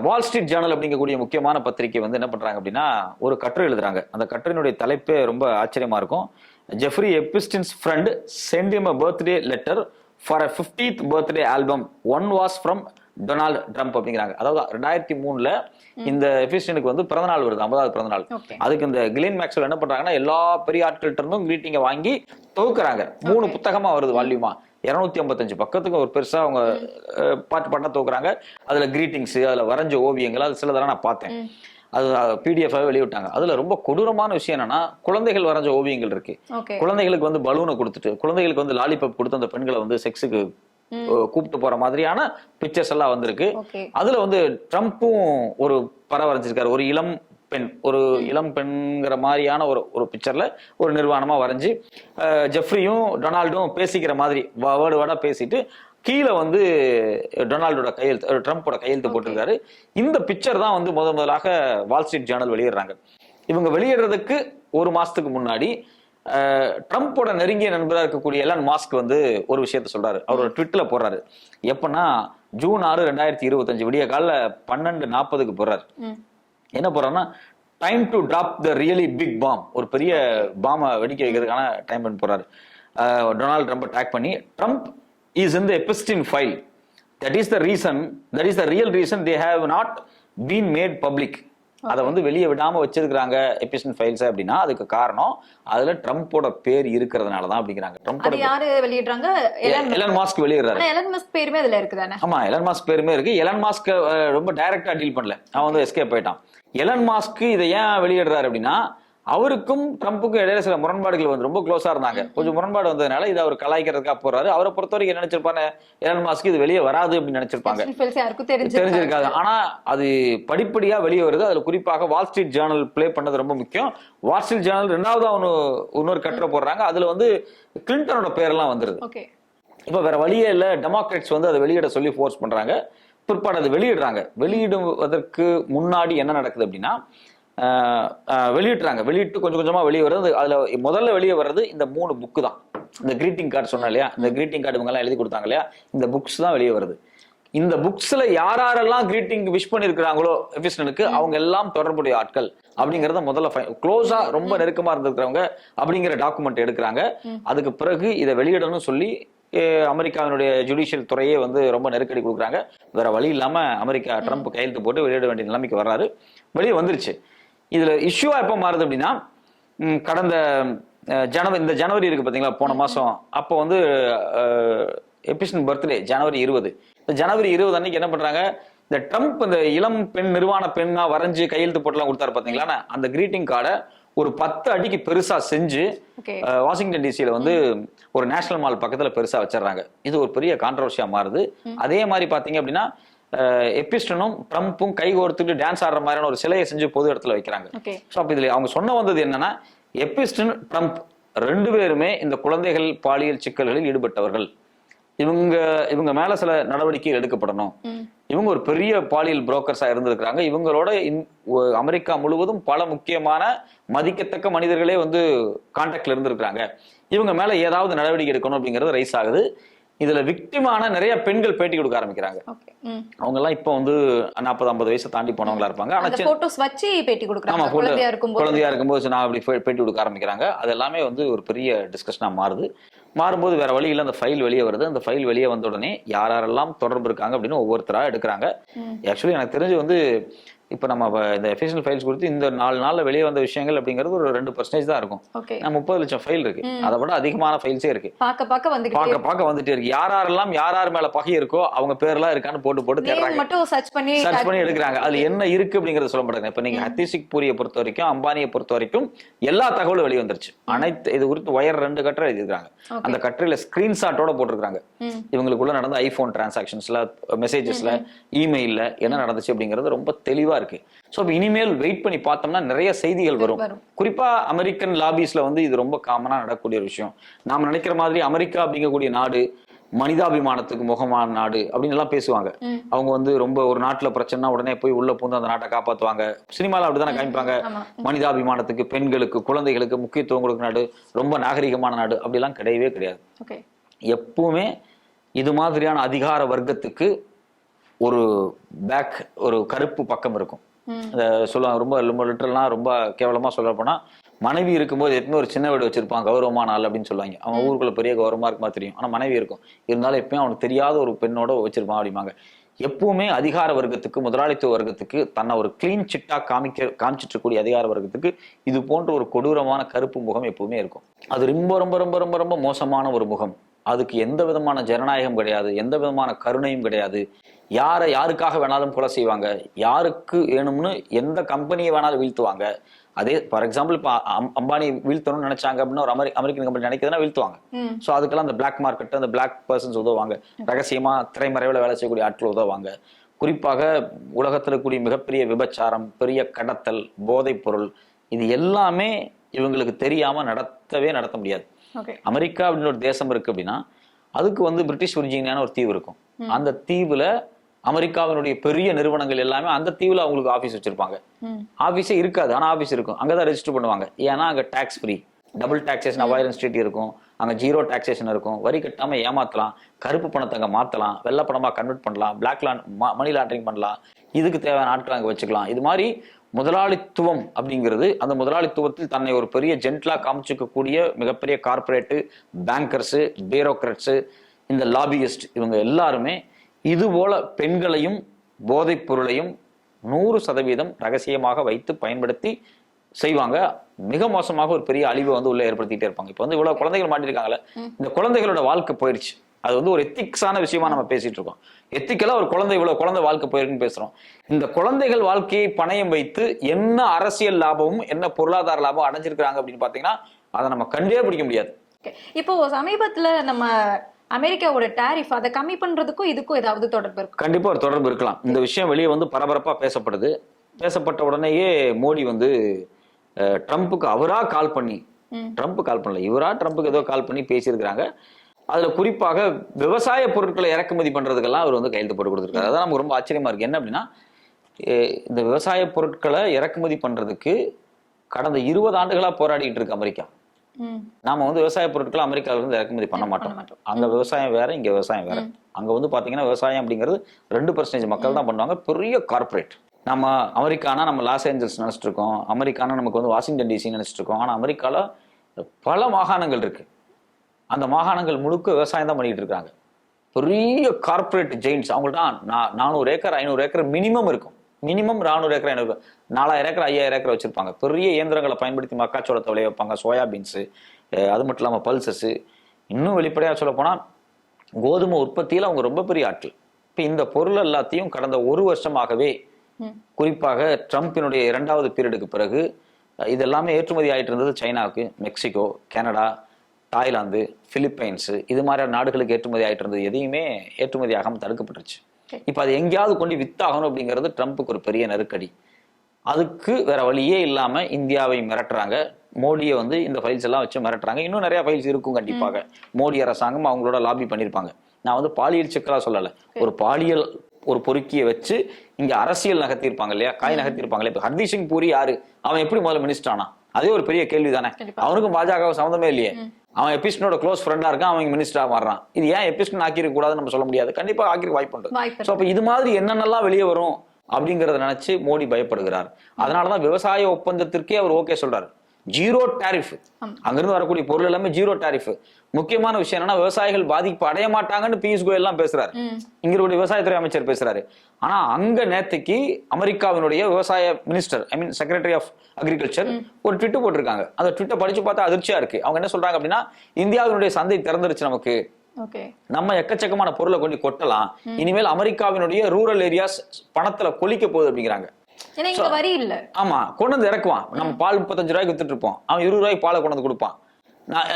வால் ஸ்ட்ரீட் ஜேர்னல் அப்படிங்கக்கூடிய முக்கியமான பத்திரிகை வந்து என்ன பண்றாங்க அப்படின்னா ஒரு கட்டுரை எழுதுறாங்க. அந்த கட்டுரையினுடைய தலைப்பே ரொம்ப ஆச்சரியமா இருக்கும். Jeffrey Epstein's friend sent him a birthday letter for a 50th birthday album, one was from Donald Trump அப்படிங்கிறாங்க. அதாவது 2003 இந்த எபிஸ்டினுக்கு வந்து பிறந்தநாள் வருது, 50வது பிறந்தநாள். அதுக்கு இந்த கிளென் மேக்ஸ்வெல் என்ன பண்றாங்கன்னா எல்லா பெரிய ஆட்கள்கிட்ட இருந்தும் கிரீட்டிங்கை வாங்கி தொகுக்கிறாங்க. 3 புத்தகமா வருது, வால்யூமா 255 பக்கத்துக்கு ஒரு பெருசா அவங்க பாட்டா தோக்குறாங்க. அதுல கிரீட்டிங்ஸ், அதுல வரைஞ்ச ஓவியங்கள், அது சிலதெல்லாம் நான் பார்த்தேன். அது PDF வெளியிட்டாங்க. அதுல ரொம்ப கொடூரமான விஷயம் என்னன்னா, குழந்தைகள் வரைஞ்ச ஓவியங்கள் இருக்கு. குழந்தைகளுக்கு வந்து பலூனை கொடுத்துட்டு, குழந்தைகளுக்கு வந்து லாலிபப் கொடுத்து அந்த பெண்களை வந்து செக்ஸுக்கு கூப்பிட்டு போற மாதிரியான பிக்சர்ஸ் எல்லாம் வந்திருக்கு. அதுல வந்து ட்ரம்ப்பும் ஒரு படம் வரைஞ்சிருக்காரு. ஒரு இளம் பெண்ங்கிற மாதிரியான ஒரு பிக்சர்ல ஒரு நிர்வாணமா வரைஞ்சி ஜெஃப்ரியும் டொனால்டும் பேசிக்கிற மாதிரி வேர்டா பேசிட்டு கீழே வந்து டொனால்டோட கையெழுத்து, ட்ரம்ப்போட கையெழுத்து போட்டிருக்காரு. இந்த பிக்சர் தான் வந்து முதலாக வால் ஸ்ட்ரீட் ஜேர்னல் வெளியிடுறாங்க. இவங்க வெளியிடுறதுக்கு ஒரு மாசத்துக்கு முன்னாடி ட்ரம்ப்போட நெருங்கிய நண்பராக இருக்கக்கூடிய எலான் மாஸ்க் வந்து ஒரு விஷயத்த சொல்றாரு. அவரோட ட்விட்ல போடுறாரு. எப்பன்னா ஜூன் 6, 2025 விடிய கால 12:40 போடுறாரு. என்ன போறாருன்னா, time to drop the really big bomb, ஒரு பெரிய பாமை வெடிக்க வைக்கிறதுக்கான டைம் பண்ணி போறாரு. டொனால்ட் ட்ரம்ப் டேக் பண்ணி, Trump is in the Epstein file, that is the real reason they have not been made public. அதை வந்து வெளியே விடாம வச்சிருக்காங்க எபிஸ்டின் ஃபைல்ஸ் அப்படின்னா அதுக்கு காரணம் அதுல ட்ரம்ப்போட பேர் இருக்கிறதுனாலதான் அப்படிங்கிறாங்க. ட்ரம்ப்போட யாரு வெளியிடுறாங்க? எலன் மாஸ்க் வெளியிடுறாரு. எலன் மாஸ்க் பேருமே அதுல இருக்குதானே? ஆமா, எலன் மாஸ்க் பேருமே இருக்கு. எலன் மாஸ்க் ரொம்ப டைரக்டா டீல் பண்ணல, அவன் வந்து எஸ்கேப் போயிட்டான். எலன் மாஸ்க் இதை ஏன் வெளியிடுறாரு அப்படின்னா, அவருக்கும் ட்ரம்ப்புக்கும் இடையில சில முரண்பாடுகள் வந்து ரொம்ப க்ளோஸா இருந்தாங்க. கொஞ்சம் முரண்பாடு வந்ததுனால இதை அவர் கலாய்க்கிறதுக்காக போறாரு. அவரை பொறுத்த வரைக்கும் என்ன நினைச்சிருப்பாங்க, எலன் மாஸ்க் இது வெளியே வராது அப்படின்னு நினைச்சிருப்பாங்க, தெரிஞ்சிருக்காது. ஆனா அது படிப்படியா வெளியே வருது. அதுல குறிப்பாக வால் ஸ்ட்ரீட் ஜேர்னல் பிளே பண்ணது ரொம்ப முக்கியம். வால் ஸ்ட்ரீட் ஜேர்னல் 2வது இன்னொரு கட்டுரை போடுறாங்க. அதுல வந்து கிளின்டனோட பேரெல்லாம் வந்துருது. இப்ப வேற வழியே இல்ல, டெமோக்ராட்ஸ் வந்து அதை வெளியிட சொல்லி ஃபோர்ஸ் பண்றாங்க. பிற்பாடு அதை வெளியிடுறாங்க. வெளியிடுவதற்கு முன்னாடி என்ன நடக்குது அப்படின்னா, வெளியிட்டு கொஞ்சம் கொஞ்சமா வெளியே வருது. அதுல முதல்ல வெளியே வர்றது இந்த 3 புக்கு தான். இந்த கிரீட்டிங் கார்டு சொன்னா இல்லையா, இந்த கிரீட்டிங் கார்டு இவங்க எல்லாம் எழுதி கொடுத்தாங்க இல்லையா, இந்த புக்ஸ் தான் வெளியே வருது. இந்த புக்ஸ்ல யாரெல்லாம் கிரீட்டிங் விஷ் பண்ணிருக்கிறாங்களோ எபிஸ்டனுக்கு, அவங்க எல்லாம் தொடர்புடைய ஆட்கள் அப்படிங்கறத முதல்ல க்ளோஸா ரொம்ப நெருக்கமா இருந்திருக்கிறவங்க அப்படிங்கிற டாக்குமெண்ட் எடுக்கிறாங்க. அதுக்கு பிறகு இதை வெளியிடணும்னு சொல்லி அமெரிக்காவினுடைய ஜுடிஷியல் துறையே வந்து ரொம்ப நெருக்கடி கொடுக்குறாங்க. வேற வழி இல்லாம அமெரிக்கா ட்ரம்ப் கையெழுத்து போட்டு வெளியிட வேண்டிய நிலைமைக்கு வர்றாரு. வெளியே வந்துருச்சு. இதுல இஷ்யூவா எப்ப மாறுது அப்படின்னா, கடந்த இந்த ஜனவரி இருக்கு பாத்தீங்களா, போன மாசம், அப்போ வந்து எபிஸ்டின் பர்த்டே ஜனவரி 20. இந்த ஜனவரி 20 அன்னைக்கு என்ன பண்றாங்க, இந்த ட்ரம்ப் இந்த இளம் பெண் நிர்வாண பெண்ணா வரைஞ்சு கையெழுத்து போட்டுலாம் கொடுத்தாரு பாத்தீங்களா, அந்த கிரீட்டிங் கார்டை ஒரு 10 அடிக்கு பெருசா செஞ்சு வாஷிங்டன் டிசியில வந்து ஒரு நேஷனல் மால் பக்கத்துல பெருசா வச்சிடறாங்க. இது ஒரு பெரிய கான்ட்ரவர்சியா மாறுது. அதே மாதிரி பாத்தீங்க அப்படின்னா, எபிஸ்டனும் ட்ரம்ப்பும் கை கோர்த்துட்டு டான்ஸ் ஆடுற மாதிரியான ஒரு சிலையை செஞ்சு பொது இடத்துல வைக்கிறாங்க. ஸோ அப்ப இதுல அவங்க சொன்ன வந்தது என்னன்னா, எபிஸ்டன் ட்ரம்ப் 2 பேருமே இந்த குழந்தைகள் பாலியல் சிக்கல்களில் ஈடுபட்டவர்கள். இவங்க மேல சில நடவடிக்கைகள் எடுக்கப்படணும். இவங்க ஒரு பெரிய பாலியல் புரோக்கர்ஸா இருந்திருக்கிறாங்க. இவங்களோட அமெரிக்கா முழுவதும் பல முக்கியமான மதிக்கத்தக்க மனிதர்களே வந்து கான்டாக்ட்ல இருந்திருக்கிறாங்க. இவங்க மேல ஏதாவது நடவடிக்கை எடுக்கணும் அப்படிங்கிறது ரைஸ் ஆகுது. இதுல விக்டிமான நிறைய பெண்கள் பேட்டி கொடுக்க ஆரம்பிக்கிறாங்க. அவங்க எல்லாம் இப்ப வந்து 40-50 வயசு தாண்டி போனவங்களா இருப்பாங்க. ஆனா போட்டோஸ் வச்சு பேட்டி கொடுக்குறாங்க. ஆமா, குழந்தையா இருக்கும்போது நான் அப்படி பேட்டி கொடுக்க ஆரம்பிக்கிறாங்க. அது எல்லாமே வந்து ஒரு பெரிய டிஸ்கஷனா மாறும்போது வேற வழி இல்ல, அந்த ஃபைல் வெளியே வருது. அந்த ஃபைல் வெளியே வந்த உடனே யாரெல்லாம் தொடர்பு இருக்காங்க அப்படின்னு ஒவ்வொருத்தரா எடுக்கிறாங்க. ஆக்சுவலி எனக்கு தெரிஞ்சு வந்து இப்ப நம்ம இந்த எஃபிஷியல் ஃபைல்ஸ் கொடுத்து இந்த 4 நாள்ல வெளியே வந்த விஷயங்கள் அப்படிங்கிறது ஒரு 2% தான் இருக்கும். 30 லட்சம் ஃபைல் இருக்கு. அதை விட அதிகமான ஃபைல்ஸே இருக்கு. பார்க்க வந்துட்டே இருக்கு. யார் மேல பகை இருக்கோ அவங்க பேர்லாம் இருக்கான்னு போட்டு தேடுறாங்க, சர்ச் பண்ணி எடுக்கிறாங்க. அதுல என்ன இருக்கு அப்படிங்கறத சொல்ல மாட்டாங்க. இப்ப நீங்க ஹர்தீப் பூரியை பொறுத்த வரைக்கும், அம்பானியை பொறுத்த வரைக்கும் எல்லா தகவலும் வெளியே வந்துருச்சு. அனைத்து இது குறித்து ஒயர் 2 கட்டுரை எழுதிருக்காங்க. அந்த கட்டுரையில ஸ்கிரீன்ஷாட்டோட போட்டிருக்காங்க. இவங்களுக்குள்ள நடந்த ஐபோன் டிரான்சாக்ஷன்ஸ்ல, மெசேஜஸ்ல, இமெயில்ல என்ன நடந்துச்சு அப்படிங்கிறது ரொம்ப தெளிவா இருக்கு. சோ இனிமேல் வெயிட் பண்ணி பார்த்தோம்னா நிறைய செய்திகள் வரும். குறிப்பா அமெரிக்கன் லாபிஸ்ல வந்து இது ரொம்ப காமனா நடக்கக்கூடிய ஒரு விஷயம். நாம நினைக்கிற மாதிரி அமெரிக்கா அப்படிங்கக்கூடிய நாடு மனிதாபிமானத்துக்கு முகமான நாடு அப்படின்னு எல்லாம் பேசுவாங்க. அவங்க வந்து ரொம்ப ஒரு நாட்டுல பிரச்சனைனா உடனே போய் உள்ள பூந்து அந்த நாட்டை காப்பாத்துவாங்க. சினிமால அப்படித்தானே காமிப்பாங்க. மனிதாபிமானத்துக்கு, பெண்களுக்கு, குழந்தைகளுக்கு முக்கியத்துவம் கொடுக்குற நாடு, ரொம்ப நாகரிகமான நாடு அப்படிலாம் கிடையவே கிடையாது. எப்பவுமே இது மாதிரியான அதிகார வர்க்கத்துக்கு ஒரு ஒரு கருப்பு பக்கம் இருக்கும். சொல்லுவாங்க ரொம்ப லிட்டரல்லாம் ரொம்ப கேவலமா சொல்ல போனா, மனைவி இருக்கும்போது எப்பவுமே ஒரு சின்ன வீடு வச்சிருப்பான், கௌரவமான ஆள் அப்படின்னு சொல்லுவாங்க. அவன் ஊருக்குள்ள பெரிய கௌரவமா இருக்குமா தெரியும், ஆனா மனைவி இருக்கும், இருந்தாலும் எப்பயும் அவனுக்கு தெரியாத ஒரு பெண்ணோட வச்சிருப்பான் அப்படிம்பாங்க. எப்பவுமே அதிகார வர்க்கத்துக்கு, முதலாளித்துவ வர்க்கத்துக்கு, தன்னை ஒரு கிளீன் சிட்டா காமிச்சிட்டு இருக்கக்கூடிய அதிகார வர்க்கத்துக்கு இது போன்ற ஒரு கொடூரமான கருப்பு முகம் எப்பவுமே இருக்கும். அது ரொம்ப ரொம்ப ரொம்ப ரொம்ப ரொம்ப மோசமான ஒரு முகம். அதுக்கு எந்த விதமான ஜனநாயகம் கிடையாது, எந்த விதமான கருணையும் கிடையாது. யாருக்காக வேணாலும் கொலை செய்வாங்க, யாருக்கு வேணும்னு எந்த கம்பெனியை வேணாலும் வீழ்த்துவாங்க. அதே ஃபார் எக்ஸாம்பிள் இப்போ அம்பானி வீழ்த்தணும்னு நினைச்சாங்க அப்படின்னா, ஒரு அமெரிக்கன் கம்பெனி நினைக்கிறதுனா வீழ்த்துவாங்க. ஸோ அதுக்கெல்லாம் அந்த பிளாக் மார்க்கெட், அந்த பிளாக் பர்சன்ஸ் உதவுவாங்க. ரகசியமா திரைமறைவில் வேலை செய்யக்கூடிய ஆட்கள் உதவுவாங்க. குறிப்பாக உலகத்தில் கூடிய மிகப்பெரிய விபச்சாரம், பெரிய கடத்தல், போதைப் பொருள், இது எல்லாமே இவங்களுக்கு தெரியாம நடத்த முடியாது. அமெரிக்கா அப்படின்னு ஒரு தேசம் இருக்கு அப்படின்னா, அதுக்கு வந்து பிரிட்டிஷ் விர்ஜீனியான ஒரு தீவு இருக்கும். அந்த தீவுல அமெரிக்காவினுடைய பெரிய நிறுவனங்கள் எல்லாமே அந்த தீவுல அவங்களுக்கு ஆபீஸ் வச்சிருப்பாங்க. ஆபீஸே இருக்காது, ஆனா ஆபீஸ் இருக்கும். அங்கதான் ரெஜிஸ்டர் பண்ணுவாங்க. ஏன்னா அங்க tax free, double taxation avoidance treaty இருக்கும். அங்க ஜீரோ டாக்ஸேஷன் இருக்கும். வரி கட்டாம ஏமாத்தலாம், கருப்பு பணத்தை அங்க மாத்தலாம், வெள்ளை பணமா கன்வெர்ட் பண்ணலாம், பிளாக் மணி லாண்டரிங் பண்ணலாம். இதுக்கு தேவையான ஆட்கள் அங்க வச்சுக்கலாம். இது மாதிரி முதலாளித்துவம் அப்படிங்கிறது, அந்த முதலாளித்துவத்தில் தன்னை ஒரு பெரிய ஜென்ட்லா காமிச்சிக்கக்கூடிய மிகப்பெரிய கார்பரேட்டு, பேங்கர்ஸு, பியூரோக்ராட்ஸு, இந்த லாபியிஸ்ட், இவங்க எல்லாருமே இது போல பெண்களையும் போதைப் பொருளையும் 100% ரகசியமாக வைத்து பயன்படுத்தி செய்வாங்க. மிக மோசமாக ஒரு பெரிய அழிவை வந்து உள்ள ஏற்படுத்திட்டே இருப்பாங்க. இப்போ வந்து இவ்வளவு குழந்தைகள் மாட்டிருக்காங்கல்ல, இந்த குழந்தைகளோட வாழ்க்கை போயிடுச்சு. அது வந்து ஒரு எத்திக்ஸான விஷயமா நம்ம பேசிட்டு இருக்கோம். எத்திக்கலா ஒரு இவ்வளவு குழந்தை வாழ்க்கை போயிருக்குன்னு பேசுறோம். இந்த குழந்தைகள் வாழ்க்கையை பணயம் வைத்து என்ன அரசியல் லாபமும் என்ன பொருளாதார லாபம் அடைஞ்சிருக்கிறாங்க அப்படின்னு பாத்தீங்கன்னா, அதை நம்ம கண்டே பிடிக்க முடியாது. இப்போ சமீபத்துல நம்ம அமெரிக்காவோட டாரிஃப் அதை கம்மி பண்றதுக்கும் இதுக்கும் ஏதாவது தொடர்பு இருக்கு? கண்டிப்பா ஒரு தொடர்பு இருக்கலாம். இந்த விஷயம் வெளியே வந்து பரபரப்பா பேசப்படுது. பேசப்பட்ட உடனேயே மோடி வந்து ட்ரம்ப்புக்கு அவரா கால் பண்ணி, ட்ரம்ப் கால் பண்ணல, இவரா ட்ரம்ப்புக்கு ஏதோ கால் பண்ணி பேசியிருக்கிறாங்க. அதுல குறிப்பாக விவசாய பொருட்களை இறக்குமதி பண்றதுக்கெல்லாம் அவர் வந்து கையெழுத்து போட்டு கொடுத்துருக்காரு. அதான் நமக்கு ரொம்ப ஆச்சரியமா இருக்கு. என்ன அப்படின்னா, இந்த விவசாய பொருட்களை இறக்குமதி பண்றதுக்கு கடந்த 20 ஆண்டுகளா போராடிட்டு இருக்கு அமெரிக்கா. நாம வந்து விவசாய பொருட்களை அமெரிக்காவில இருந்து இறக்குமதி பண்ண மாட்டோம். அங்க விவசாயம் வேற, இங்க விவசாயம் வேற. அங்க வந்து பாத்தீங்கன்னா விவசாயம் அப்படிங்கிறது 2% மக்கள் தான் பண்ணுவாங்க, பெரிய கார்பரேட். நம்ம அமெரிக்கானா நம்ம லாஸ் ஏஞ்சல்ஸ் நினைச்சிட்டு இருக்கோம், அமெரிக்கானா நமக்கு வந்து வாஷிங்டன் டிசி நினைச்சிட்டு இருக்கோம். ஆனா அமெரிக்கால பல மாகாணங்கள் இருக்கு. அந்த மாகாணங்கள் முழுக்க விவசாயம் தான் பண்ணிட்டு இருக்காங்க. பெரிய கார்பரேட் ஜெயின்ஸ். அவங்கள்ட்ட 400 ஏக்கர் 500 ஏக்கர் மினிமம் இருக்கும். மினிமம் 400 ஏக்கர் 500 4000 ஏக்கர் 5000 ஏக்கர் வச்சிருப்பாங்க. பெரிய இயந்திரங்களை பயன்படுத்தி மக்காச்சோளத்தை விளைய வைப்பாங்க, சோயாபீன்ஸு, அது மட்டும் இல்லாமல் பல்சஸ். இன்னும் வெளிப்படையாக சொல்ல போனால் கோதுமை உற்பத்தியில் அவங்க ரொம்ப பெரிய ஆட்கள். இப்போ இந்த பொருள் எல்லாத்தையும் கடந்த 1 வருஷமாகவே, குறிப்பாக ட்ரம்பினுடைய 2வது பீரியடுக்கு பிறகு இதெல்லாமே ஏற்றுமதி ஆகிட்டு இருந்தது சைனாவுக்கு, மெக்சிகோ, கனடா, தாய்லாந்து, பிலிப்பைன்ஸு, இது மாதிரியான நாடுகளுக்கு ஏற்றுமதி ஆகிட்டு இருந்தது. எதையுமே ஏற்றுமதி ஆகாமல் தடுக்கப்பட்டுருச்சு. இப்ப அது எங்கேயாவது கொண்டு வித்தாகணும் அப்படிங்கிறது ட்ரம்ப்புக்கு ஒரு பெரிய நெருக்கடி. அதுக்கு வேற வழியே இல்லாம இந்தியாவை மிரட்டுறாங்க. மோடியை வந்து இந்த ஃபைல்ஸ் எல்லாம் வச்சு மிரட்டுறாங்க. இன்னும் நிறைய ஃபைல்ஸ் இருக்கும் கண்டிப்பாக. மோடி அரசாங்கம் அவங்களோட லாபி பண்ணியிருப்பாங்க. நான் வந்து பாலியல் சிக்கலா சொல்லலை, ஒரு பாலியல் ஒரு பொறுக்கியை வச்சு இங்க அரசியல் நகர்த்திருப்பாங்க இல்லையா, காய் நகர்த்திருப்பாங்களே. இப்ப ஹர்தீப் சிங் பூரி யாரு, அவன் எப்படி முதல்ல மினிஸ்டர் ஆனா? அதே ஒரு பெரிய கேள்வி தானே. அவனுக்கும் பாஜக சம்மந்தமே இல்லையே. அவன் எபிஸ்டனோட க்ளோஸ் ஃப்ரெண்டா இருக்கான், அவன் மினிஸ்டரா மாறுறான். இது ஏன் எபிஸ்டன் ஆக்கிருக்க கூடாதுன்னு நம்ம சொல்ல முடியாது. கண்டிப்பா ஆக்கிருக்க வாய்ப்பு உண்டு. ஸோ அப்ப இது மாதிரி என்னென்னலாம் வெளியே வரும் அப்படிங்கறத நினைச்சு மோடி பயப்படுகிறார். அதனாலதான் விவசாய ஒப்பந்தத்திற்கே அவர் ஓகே சொல்றாரு. ஜீரோ டாரிஃப், அங்கிருந்து வரக்கூடிய பொருள் எல்லாமே ஜீரோ டாரிஃப். முக்கியமான விஷயம் என்னன்னா, விவசாயிகள் பாதிப்பு அடைய மாட்டாங்கன்னு பியூஷ் கோயல் எல்லாம் பேசுறாரு, இங்களுடைய விவசாயத்துறை அமைச்சர் பேசுறாரு. ஆனா அங்க நேத்துக்கு அமெரிக்காவினுடைய விவசாய minister, I mean secretary of agriculture ஒரு ட்விட் போட்டிருக்காங்க. அந்த ட்விட்டை படிச்சு பார்த்தா அதிர்ச்சியா இருக்கு. அவங்க என்ன சொல்றாங்க அப்படின்னா, இந்தியாவினுடைய சந்தை திறந்துருச்சு, நமக்கு நம்ம எக்கச்சக்கமான பொருளை கொண்டு கொட்டலாம், இனிமேல் அமெரிக்காவினுடைய ரூரல் ஏரியாஸ் பணத்துல கொலிக்க போகுது அப்படிங்கிறாங்க. வரி இல்ல, ஆமா, கொண்டு வந்து இறக்குவான். நம்ம பால் 35 ரூபாய்க்கு வித்துட்டு இருப்போம், அவன் 20 ரூபாய்க்கு பாலை கொண்டு வந்து கொடுப்பான்.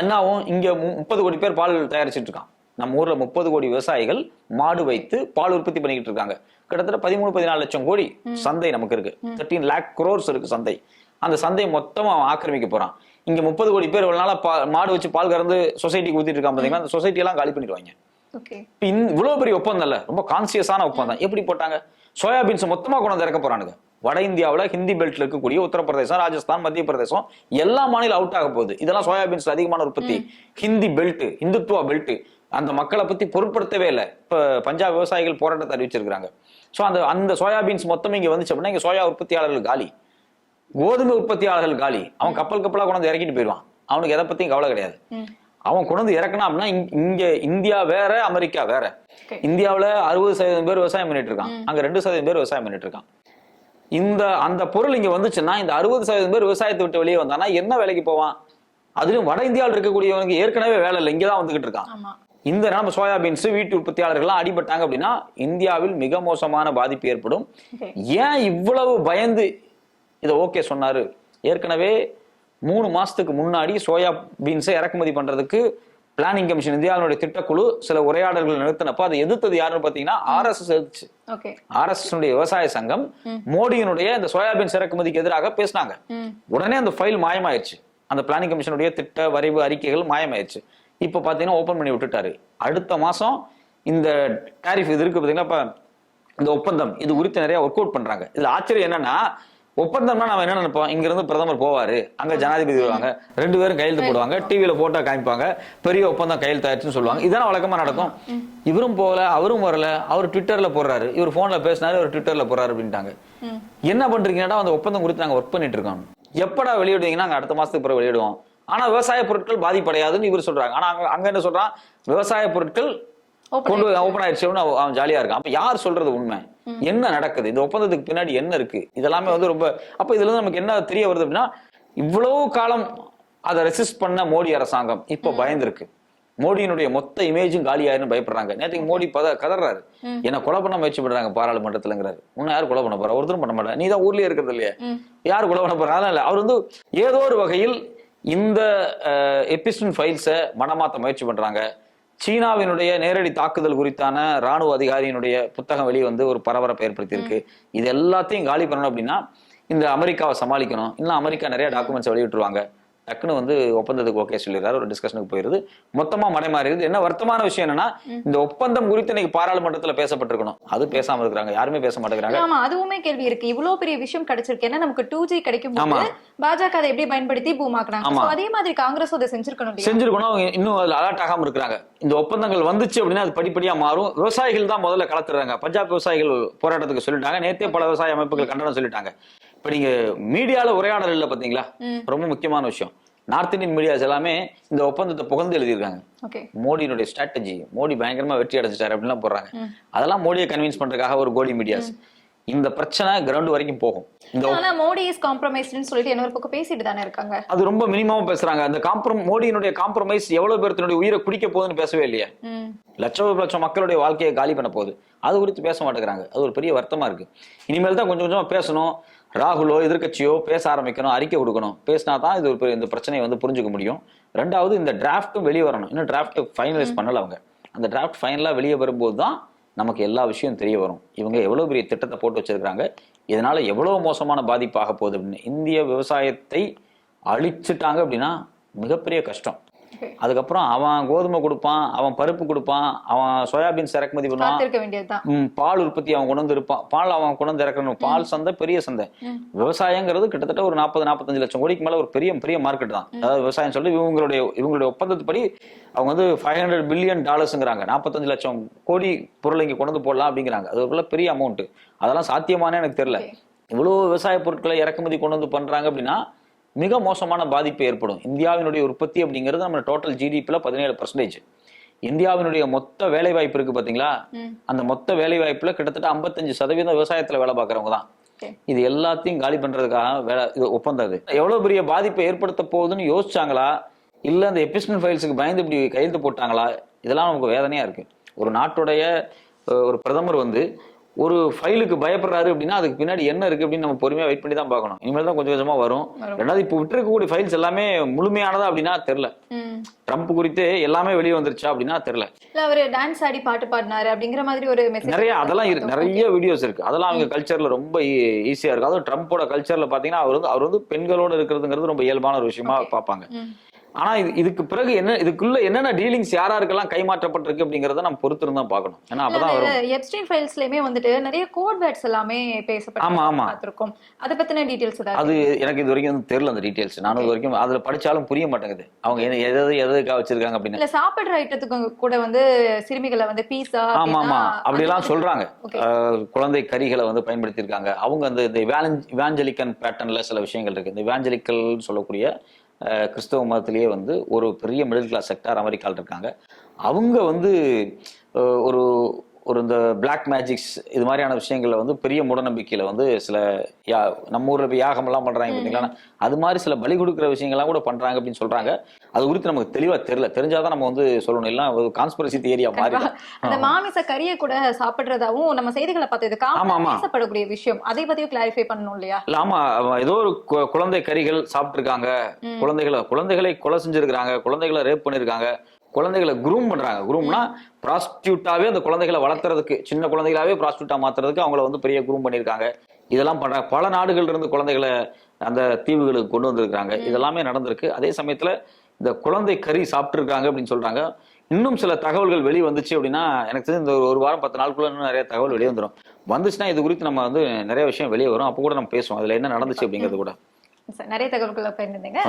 என்ன ஆகும், இங்க 30 கோடி பேர் பால் தயாரிச்சுட்டு இருக்கான். நம்ம ஊர்ல 30 கோடி விவசாயிகள் மாடு வைத்து பால் உற்பத்தி பண்ணிக்கிட்டு இருக்காங்க. கிட்டத்தட்ட 13-14 லட்சம் கோடி சந்தை நமக்கு இருக்கு. 13 lakh crores இருக்கு சந்தை. அந்த சந்தையை மொத்தமா அவன் ஆக்கிரமிக்க போறான். இங்க 30 கோடி பேர் ஒரு நாளா மாடு வச்சு பால் கறந்து சொசைட்டிக்கு ஊத்திட்டு இருக்கான். பாத்தீங்கன்னா அந்த சொசைட்டி எல்லாம் காலி பண்ணிடுவாங்க. ஓகே. இவ்வளவு பெரிய ஒப்பந்தம் இல்ல, ரொம்ப கான்சியஸான ஒப்பந்தம். எப்படி போட்டாங்க? சோயாபீன்ஸ் மொத்தமா கொண்டு வந்து இறக்க போறானுங்க. வட இந்தியாவில் ஹிந்தி பெல்ட்ல இருக்கக்கூடிய உத்தரப்பிரதேசம், ராஜஸ்தான், மத்திய பிரதேசம் எல்லா மாநிலம் அவுட் ஆக போகுது. இதெல்லாம் சோயாபீன்ஸ் அதிகமான உற்பத்தி. ஹிந்தி பெல்ட், இந்துத்துவா பெல்ட், அந்த மக்களை பத்தி பொருட்படுத்தவே இல்லை. இப்ப பஞ்சாப் விவசாயிகள் போராட்டத்தை அறிவிச்சிருக்காங்க. ஸோ அந்த சோயாபீன்ஸ் மொத்தம் இங்க வந்துச்சு அப்படின்னா இங்க சோயா உற்பத்தியாளர்கள் காலி, கோதுமை உற்பத்தியாளர்கள் காலி. அவன் கப்பல் கப்பலா கொண்டு வந்து இறக்கிட்டு போயிடுவான். அவனுக்கு எதை பத்தியும் கவலை கிடையாது. அவன் கொண்டு வந்து இறக்கணும் அப்படின்னா இங்க இந்தியா வேற, அமெரிக்கா வேற. இந்தியாவில் 60% பேர் விவசாயம் பண்ணிட்டு இருக்கான், அங்க 2% பேர் விவசாயம் பண்ணிட்டு இருக்கான். அந்த பொருள் இங்க வந்துச்சுன்னா இந்த 60% பேர் விவசாயத்தை விட்டு வெளியே வந்தானா என்ன வேலைக்கு போவான்? அதுலயும் வட இந்தியாவில் இருக்கக்கூடியவனுக்கு ஏற்கனவே வேலை இல்லை, இங்கதான் வந்துகிட்டு இருக்கான். இந்த நம்ம சோயாபீன்ஸ் வீட்டு உற்பத்தியாளர்கள்லாம் அடிபட்டாங்க அப்படின்னா இந்தியாவில் மிக மோசமான பாதிப்பு ஏற்படும். ஏன் இவ்வளவு பயந்து இதை ஓகே சொன்னாரு? ஏற்கனவே 3 மாசத்துக்கு முன்னாடி சோயா பீன்ஸை இறக்குமதி பண்றதுக்கு பிளானிங் கமிஷன், இந்தியாவினுடைய திட்டக்குழு சில உரையாடல்கள் நிறுத்தினப்ப அதை எதிர்த்தது யாருன்னு பாத்தீங்கன்னா RSS எதிர்த்து. RSS விவசாய சங்கம் மோடியினுடைய இந்த சோயாபீன்ஸ் இறக்குமதிக்கு எதிராக பேசினாங்க. உடனே அந்த ஃபைல் மாயமாயிருச்சு. அந்த பிளானிங் கமிஷனுடைய திட்ட வரைவு அறிக்கைகள் மாயமாயிருச்சு. இப்ப பாத்தீங்கன்னா ஓபன் பண்ணி விட்டுட்டாரு. அடுத்த மாசம் இந்த டாரிஃப் இது இருக்கு பாத்தீங்கன்னா, இப்ப இந்த ஒப்பந்தம் இது குறித்து நிறைய ஒர்க் அவுட் பண்றாங்க. இதுல ஆச்சரியம் என்னன்னா, ஒப்பந்தம்னா நம்ம என்ன நினைப்போம், இங்க இருந்து பிரதமர் போவாரு, அங்க ஜனாதிபதி வருவாங்க, 2 பேரும் கையெழுத்து போடுவாங்க, டிவியில போட்டோ காமிப்பாங்க, பெரிய ஒப்பந்தம் கையெழுத்தாயிருச்சுன்னு சொல்லுவாங்க. இதெல்லாம் வழக்கமா நடக்கும். இவரும் போகல, அவரும் வரல, அவர் ட்விட்டர்ல போடுறாரு, இவர் போன்ல பேசினாரு, அவர் ட்விட்டர்ல போறாரு அப்படின்ட்டாங்க. என்ன பண்றீங்கன்னா, அந்த ஒப்பந்தம் குறித்து நாங்க ஒர்க் பண்ணிட்டு இருக்கோம், எப்படா வெளியிடுவீங்கன்னா நாங்க அடுத்த மாசத்துக்கு பிறகு வெளியிடுவோம். ஆனா விவசாய பொருட்கள் பாதிப்படையாதுன்னு இவர் சொல்றாங்க. ஆனா அங்க என்ன சொல்றான், விவசாய பொருட்கள் கொண்டு ஓபன் ஆயிடுச்சுன்னு அவன் ஜாலியா இருக்கான். அப்ப யார் சொல்றது உண்மை? என்ன நடக்குது? இந்த ஒப்பந்தத்துக்கு பின்னாடி என்ன இருக்கு? இதெல்லாமே ரொம்ப அப்ப இதுல இருந்து நமக்கு என்ன தெரிய வருது அப்படின்னா, இவ்வளவு காலம் அதை ரெசிஸ்ட் பண்ண மோடி அரசாங்கம் இப்ப பயந்துருக்கு. மோடியினுடைய மொத்த இமேஜும் காலியாயிருன்னு பயப்படுறாங்க. நேற்றுக்கு மோடி கதறாரு, என்ன கொலை பண்ண முயற்சி பண்றாங்க பாராளுமன்றத்துலங்கிறாரு. உன்ன யாரு கொலை பண்ண போறா? ஒருத்தரும் பண்ண மாட்டேன், நீதான் ஊர்லயே இருக்கிறது இல்லையா, யாரு கொலை பண்ண போறா? அதனால அவர் ஏதோ ஒரு வகையில் இந்த எபிஸ்டன் ஃபைல்ஸை மனமாத்த முயற்சி பண்றாங்க. சீனாவினுடைய நேரடி தாக்குதல் குறித்தான ராணுவ அதிகாரியினுடைய புத்தகம் வெளியே ஒரு பரபரப்பை ஏற்படுத்தியிருக்கு. இது எல்லாத்தையும் காலி பண்ணணும் அப்படின்னா இந்த அமெரிக்காவை சமாளிக்கணும். இன்னும் அமெரிக்கா நிறைய டாக்குமெண்ட்ஸ் வெளியிட்டுருவாங்க. டக்குன்னு ஒப்பந்தத்துக்கு ஓகே சொல்லிடுறாரு, ஒரு டிஸ்கஷனுக்கு போயிருது, மொத்தமா மடைமாறிடுது. என்ன வருத்தமான விஷயம் என்னன்னா, இந்த ஒப்பந்தம் குறித்து இன்னைக்கு பாராளுமன்றத்துல பேசப்பட்டிருக்கணும், அது பேசாம இருக்கிறாங்க, யாருமே பேச மாட்டேங்கிறாங்க. ஆமா, அதுவுமே கேள்வி இருக்கு. இவ்வளவு பெரிய விஷயம் கிடைச்சிருக்கு, ஏன்னா நமக்கு 2G கிடைக்கும் போது பாஜக அதை எப்படி பயன்படுத்தி பூமாக்குறாங்க. அதே மாதிரி காங்கிரஸ் அதை செஞ்சிருக்கணும். இன்னும் அதுல அலர்ட் ஆகாம இருக்கிறாங்க. இந்த ஒப்பந்தங்கள் வந்துச்சு அப்படின்னா அது படிப்படியா மாறும். விவசாயிகள் தான் முதல்ல கலத்துறாங்க. பஞ்சாப் விவசாயிகள் போராட்டத்துக்கு சொல்லிட்டாங்க, நேத்தே பல விவசாய அமைப்புகள் கண்டனம் சொல்லிட்டாங்க. இப்ப நீங்க மீடியால உரையாடல் இல்ல பாத்தீங்களா, ரொம்ப முக்கியமான விஷயம். நார்த் இந்தியன் மீடியாஸ் எல்லாமே இந்த ஒப்பந்தத்தை புகழ்ந்து எழுதியிருக்காங்க. மோடியினுடைய ஸ்ட்ராட்டஜி, மோடி பயங்கரமா வெற்றி அடைஞ்சிட்டாரு அப்படின்லாம் போடுறாங்க. அதெல்லாம் மோடியை கன்வின்ஸ் பண்றதுக்காக ஒரு கோடி மீடியாஸ். இந்த பிரச்சனை கிரவுண்ட் வரைக்கும் போகும். மோடி இஸ் காம்ப்ரமைஸ்ட்னு சொல்லிட்டு இன்னொரு பக்கம் பேசிட்டு தானே இருக்காங்க. அது ரொம்ப மினிமமா பேசுறாங்க. அந்த மோடியினுடைய காம்ப்ரமைஸ் எவ்வளவு பேருடைய உயிரை குடிக்க போகுதுன்னு பேசவே இல்லையா. லட்சம் மக்களுடைய வாழ்க்கையை காலி பண்ண போகுது, அது குறித்து பேச மாட்டேங்கிறாங்க. அது ஒரு பெரிய வருத்தமா இருக்கு. இனிமேல் தான் கொஞ்சம் கொஞ்சமா பேசணும். ராகுலோ எதிர்கட்சியோ பேச ஆரம்பிக்கணும், அறிக்கை கொடுக்கணும். பேசினா தான் இது இந்த பிரச்சனையை புரிஞ்சுக்க முடியும். ரெண்டாவது, இந்த டிராஃப்டும் வெளியே வரணும். இன்னும் டிராஃப்ட் ஃபைனலைஸ் பண்ணல அவங்க. அந்த டிராஃப்ட் ஃபைனலா வெளியே வரும்போது தான் நமக்கு எல்லா விஷயம் தெரிய வரும். இவங்க எவ்வளவு பெரிய திட்டத்தை போட்டு வச்சிருக்காங்க, இதனால எவ்வளவு மோசமான பாதிப்பு ஆக போகுது அப்படின்னு. இந்திய விவசாயத்தை அழிச்சுட்டாங்க அப்படின்னா மிகப்பெரிய கஷ்டம். அதுக்கப்புறம் அவன் கோதுமை கொடுப்பான், அவன் பருப்பு கொடுப்பான், அவன் சோயாபீன்ஸ் இறக்குமதி பண்ணுவான், பால் உற்பத்தி அவன் கொண்டு வந்து இருப்பான், பால் அவன் கொண்டு வந்து இறக்கணும். பால் சந்தை பெரிய சந்தை. விவசாயங்கிறது கிட்டத்தட்ட ஒரு 40-45 லட்சம் கோடிக்கு மேல ஒரு பெரிய மார்க்கெட் தான். அதாவது விவசாயம் சொல்லி இவங்களுடைய ஒப்பந்தத்துப்படி அவங்க $500 பில்லியன் 45 லட்சம் கோடி பொருளை இங்க கொண்டு வந்து போடலாம் அப்படிங்கிறாங்க. அது ஒரு பெரிய அமௌண்ட். அதெல்லாம் சாத்தியமானே எனக்கு தெரியல. இவ்வளவு விவசாய பொருட்களை இறக்குமதி கொண்டு வந்து பண்றாங்க அப்படின்னா மிக மோசமான பாதிப்பு ஏற்படும். இந்தியாவினுடைய உற்பத்தி அப்படிங்கிறது நம்ம டோட்டல் ஜிடிபில 17%. இந்தியாவினுடைய மொத்த வேலை வாய்ப்பு இருக்கு பாத்தீங்களா, அந்த மொத்த வேலை வாய்ப்புல கிட்டத்தட்ட 55% விவசாயத்துல வேலை பார்க்கறவங்க தான். இது எல்லாத்தையும் காலி பண்றதுக்காக ஒப்பந்தம். அது எவ்வளவு பெரிய பாதிப்பை ஏற்படுத்த போகுதுன்னு யோசிச்சாங்களா, இல்ல அந்த எபிஸ்டன் ஃபைல்ஸுக்கு பயந்து இப்படி கையெழுத்து போட்டாங்களா? இதெல்லாம் நமக்கு வேதனையா இருக்கு. ஒரு நாட்டுடைய ஒரு பிரதமர் ஒரு ஃபைலுக்கு பயப்படுறாரு அப்படின்னா அதுக்கு பின்னாடி என்ன இருக்கு அப்படின்னு நம்ம பொறுமையா வெயிட் பண்ணி தான் பார்க்கணும். இனிமேல் தான் கொஞ்சம் கொஞ்சமா வரும். ரெண்டாவது, இப்போ விட்டுருக்கக்கூடிய ஃபைல்ஸ் எல்லாமே முழுமையானதா அப்படின்னா தெரியல. ட்ரம்ப் குறித்து எல்லாமே வெளியே வந்துருச்சா அப்படின்னா தெரியல. அவரு டான்ஸ் ஆடி பாட்டு பாடினாரு அப்படிங்கிற மாதிரி ஒரு மெசேஜ் நிறைய அதெல்லாம் இருக்கு, நிறைய வீடியோஸ் இருக்கு. அதெல்லாம் அவங்க கல்ச்சர்ல ரொம்ப ஈஸியா இருக்கு. அதுவும் ட்ரம்போட கல்ச்சர்ல பாத்தீங்கன்னா அவர் பெண்களோட இருக்கிறதுங்கிறது ரொம்ப இயல்பான ஒரு விஷயமா பார்ப்பாங்க. ஆனா இதுக்கு பிறகு இதுக்குள்ள என்னென்ன டீலிங்ஸ் யாராருக்கெல்லாம் கைமாற்றப்பட்டிருக்கு அப்படிங்கறத நம்ம பொறுத்திருந்து தான் பார்க்கணும். ஏன்னா அப்பதான் வரும். எப்ஸ்டீன் ஃபைல்ஸ்லயுமே வந்துட்டு நிறைய கோட் வேர்ட்ஸ் எல்லாமே பார்த்திருக்கோம். அத பத்தின டீடைல்ஸ் ஏதாவது? அது எனக்கு இது வரைக்கும் தெரியல அந்த டீடைல்ஸ். நானும் இது வரைக்கும் அதுல படிச்சாலும் புரிய மாட்டேங்குது அவங்க எதுக்காக வச்சிருக்காங்க அப்படின்னு. இல்ல சாப்பிடுற ஐட்டத்துக்கு கூட வந்து சிறுமிகளை வந்து பீஸா ஆமா அப்படி எல்லாம் சொல்றாங்க. குழந்தை கறிகளை வந்து பயன்படுத்தி இருக்காங்க. அவங்க அந்த இவாஞ்சலிக்கன் பேட்டர்ன்ல சில விஷயங்கள் இருக்கு. இந்த இவாஞ்சலிக்கல் சொல்லக்கூடிய கிறிஸ்தவ மதத்திலேயே வந்து ஒரு பெரிய மிடில் கிளாஸ் செக்டார் அமெரிக்காவில் இருக்காங்க. அவங்க வந்து ஒரு ஒரு இந்த பிளாக் மேஜிக்ஸ் இது மாதிரியான விஷயங்கள்ல வந்து பெரிய மூடநம்பிக்கையில வந்து சில நம்ம ஊர்ல யாகம் எல்லாம் பண்றாங்க பார்த்தீங்களா, அது மாதிரி சில பலி கொடுக்குற விஷயங்கள்லாம் கூட பண்றாங்க அப்படின்னு சொல்றாங்க. அது குறித்து நமக்கு தெளிவா தெரியல. தெரிஞ்சாதான் நம்ம வந்து சொல்லணும். எல்லாம் ஒரு கான்ஸ்பிரசி தியரியா மாறி அந்த மாமிச கறியை கூட சாப்பிடுறதாவும் நம்ம செய்திகளை பார்த்தது பேசப்படக்கூடிய விஷயம். அதை பத்தியும் கிளாரிஃபை பண்ணணும் இல்லையா? இல்ல ஆமா, ஏதோ ஒரு குழந்தை கறிகள் சாப்பிட்டு இருக்காங்க, குழந்தைகளை கொலை செஞ்சிருக்காங்க, குழந்தைகளை ரேப் பண்ணிருக்காங்க, குழந்தைகளை குரூம் பண்றாங்க. குரூம்னா ப்ராஸ்டியூட்டாவே அந்த குழந்தைகளை வளர்த்துறதுக்கு, சின்ன குழந்தைகளாவே ப்ராஸ்டியூட்டா மாத்துறதுக்கு அவங்கள வந்து பெரிய குரூம் பண்ணியிருக்காங்க. இதெல்லாம் பண்றாங்க. பல நாடுகள்ல இருந்து குழந்தைகளை அந்த தீவுகளுக்கு கொண்டு வந்திருக்காங்க. இதெல்லாமே நடந்திருக்கு. அதே சமயத்துல இந்த குழந்தை கறி சாப்பிட்டு இருக்காங்க அப்படின்னு சொல்றாங்க. இன்னும் சில தகவல்கள் வெளியே வந்துச்சு அப்படின்னா எனக்கு தெரிஞ்சு இந்த ஒரு வாரம் 10 நாளுக்குள்ள இன்னும் நிறைய தகவல் வெளியே வந்துடும். வந்துச்சுன்னா இது குறித்து நம்ம வந்து நிறைய விஷயம் வெளியே வரும். அப்போ கூட நம்ம பேசுவோம் அதுல என்ன நடந்துச்சு அப்படிங்கிறது கூட. நிறைய தகவல்களை பகிர்ந்தீங்க.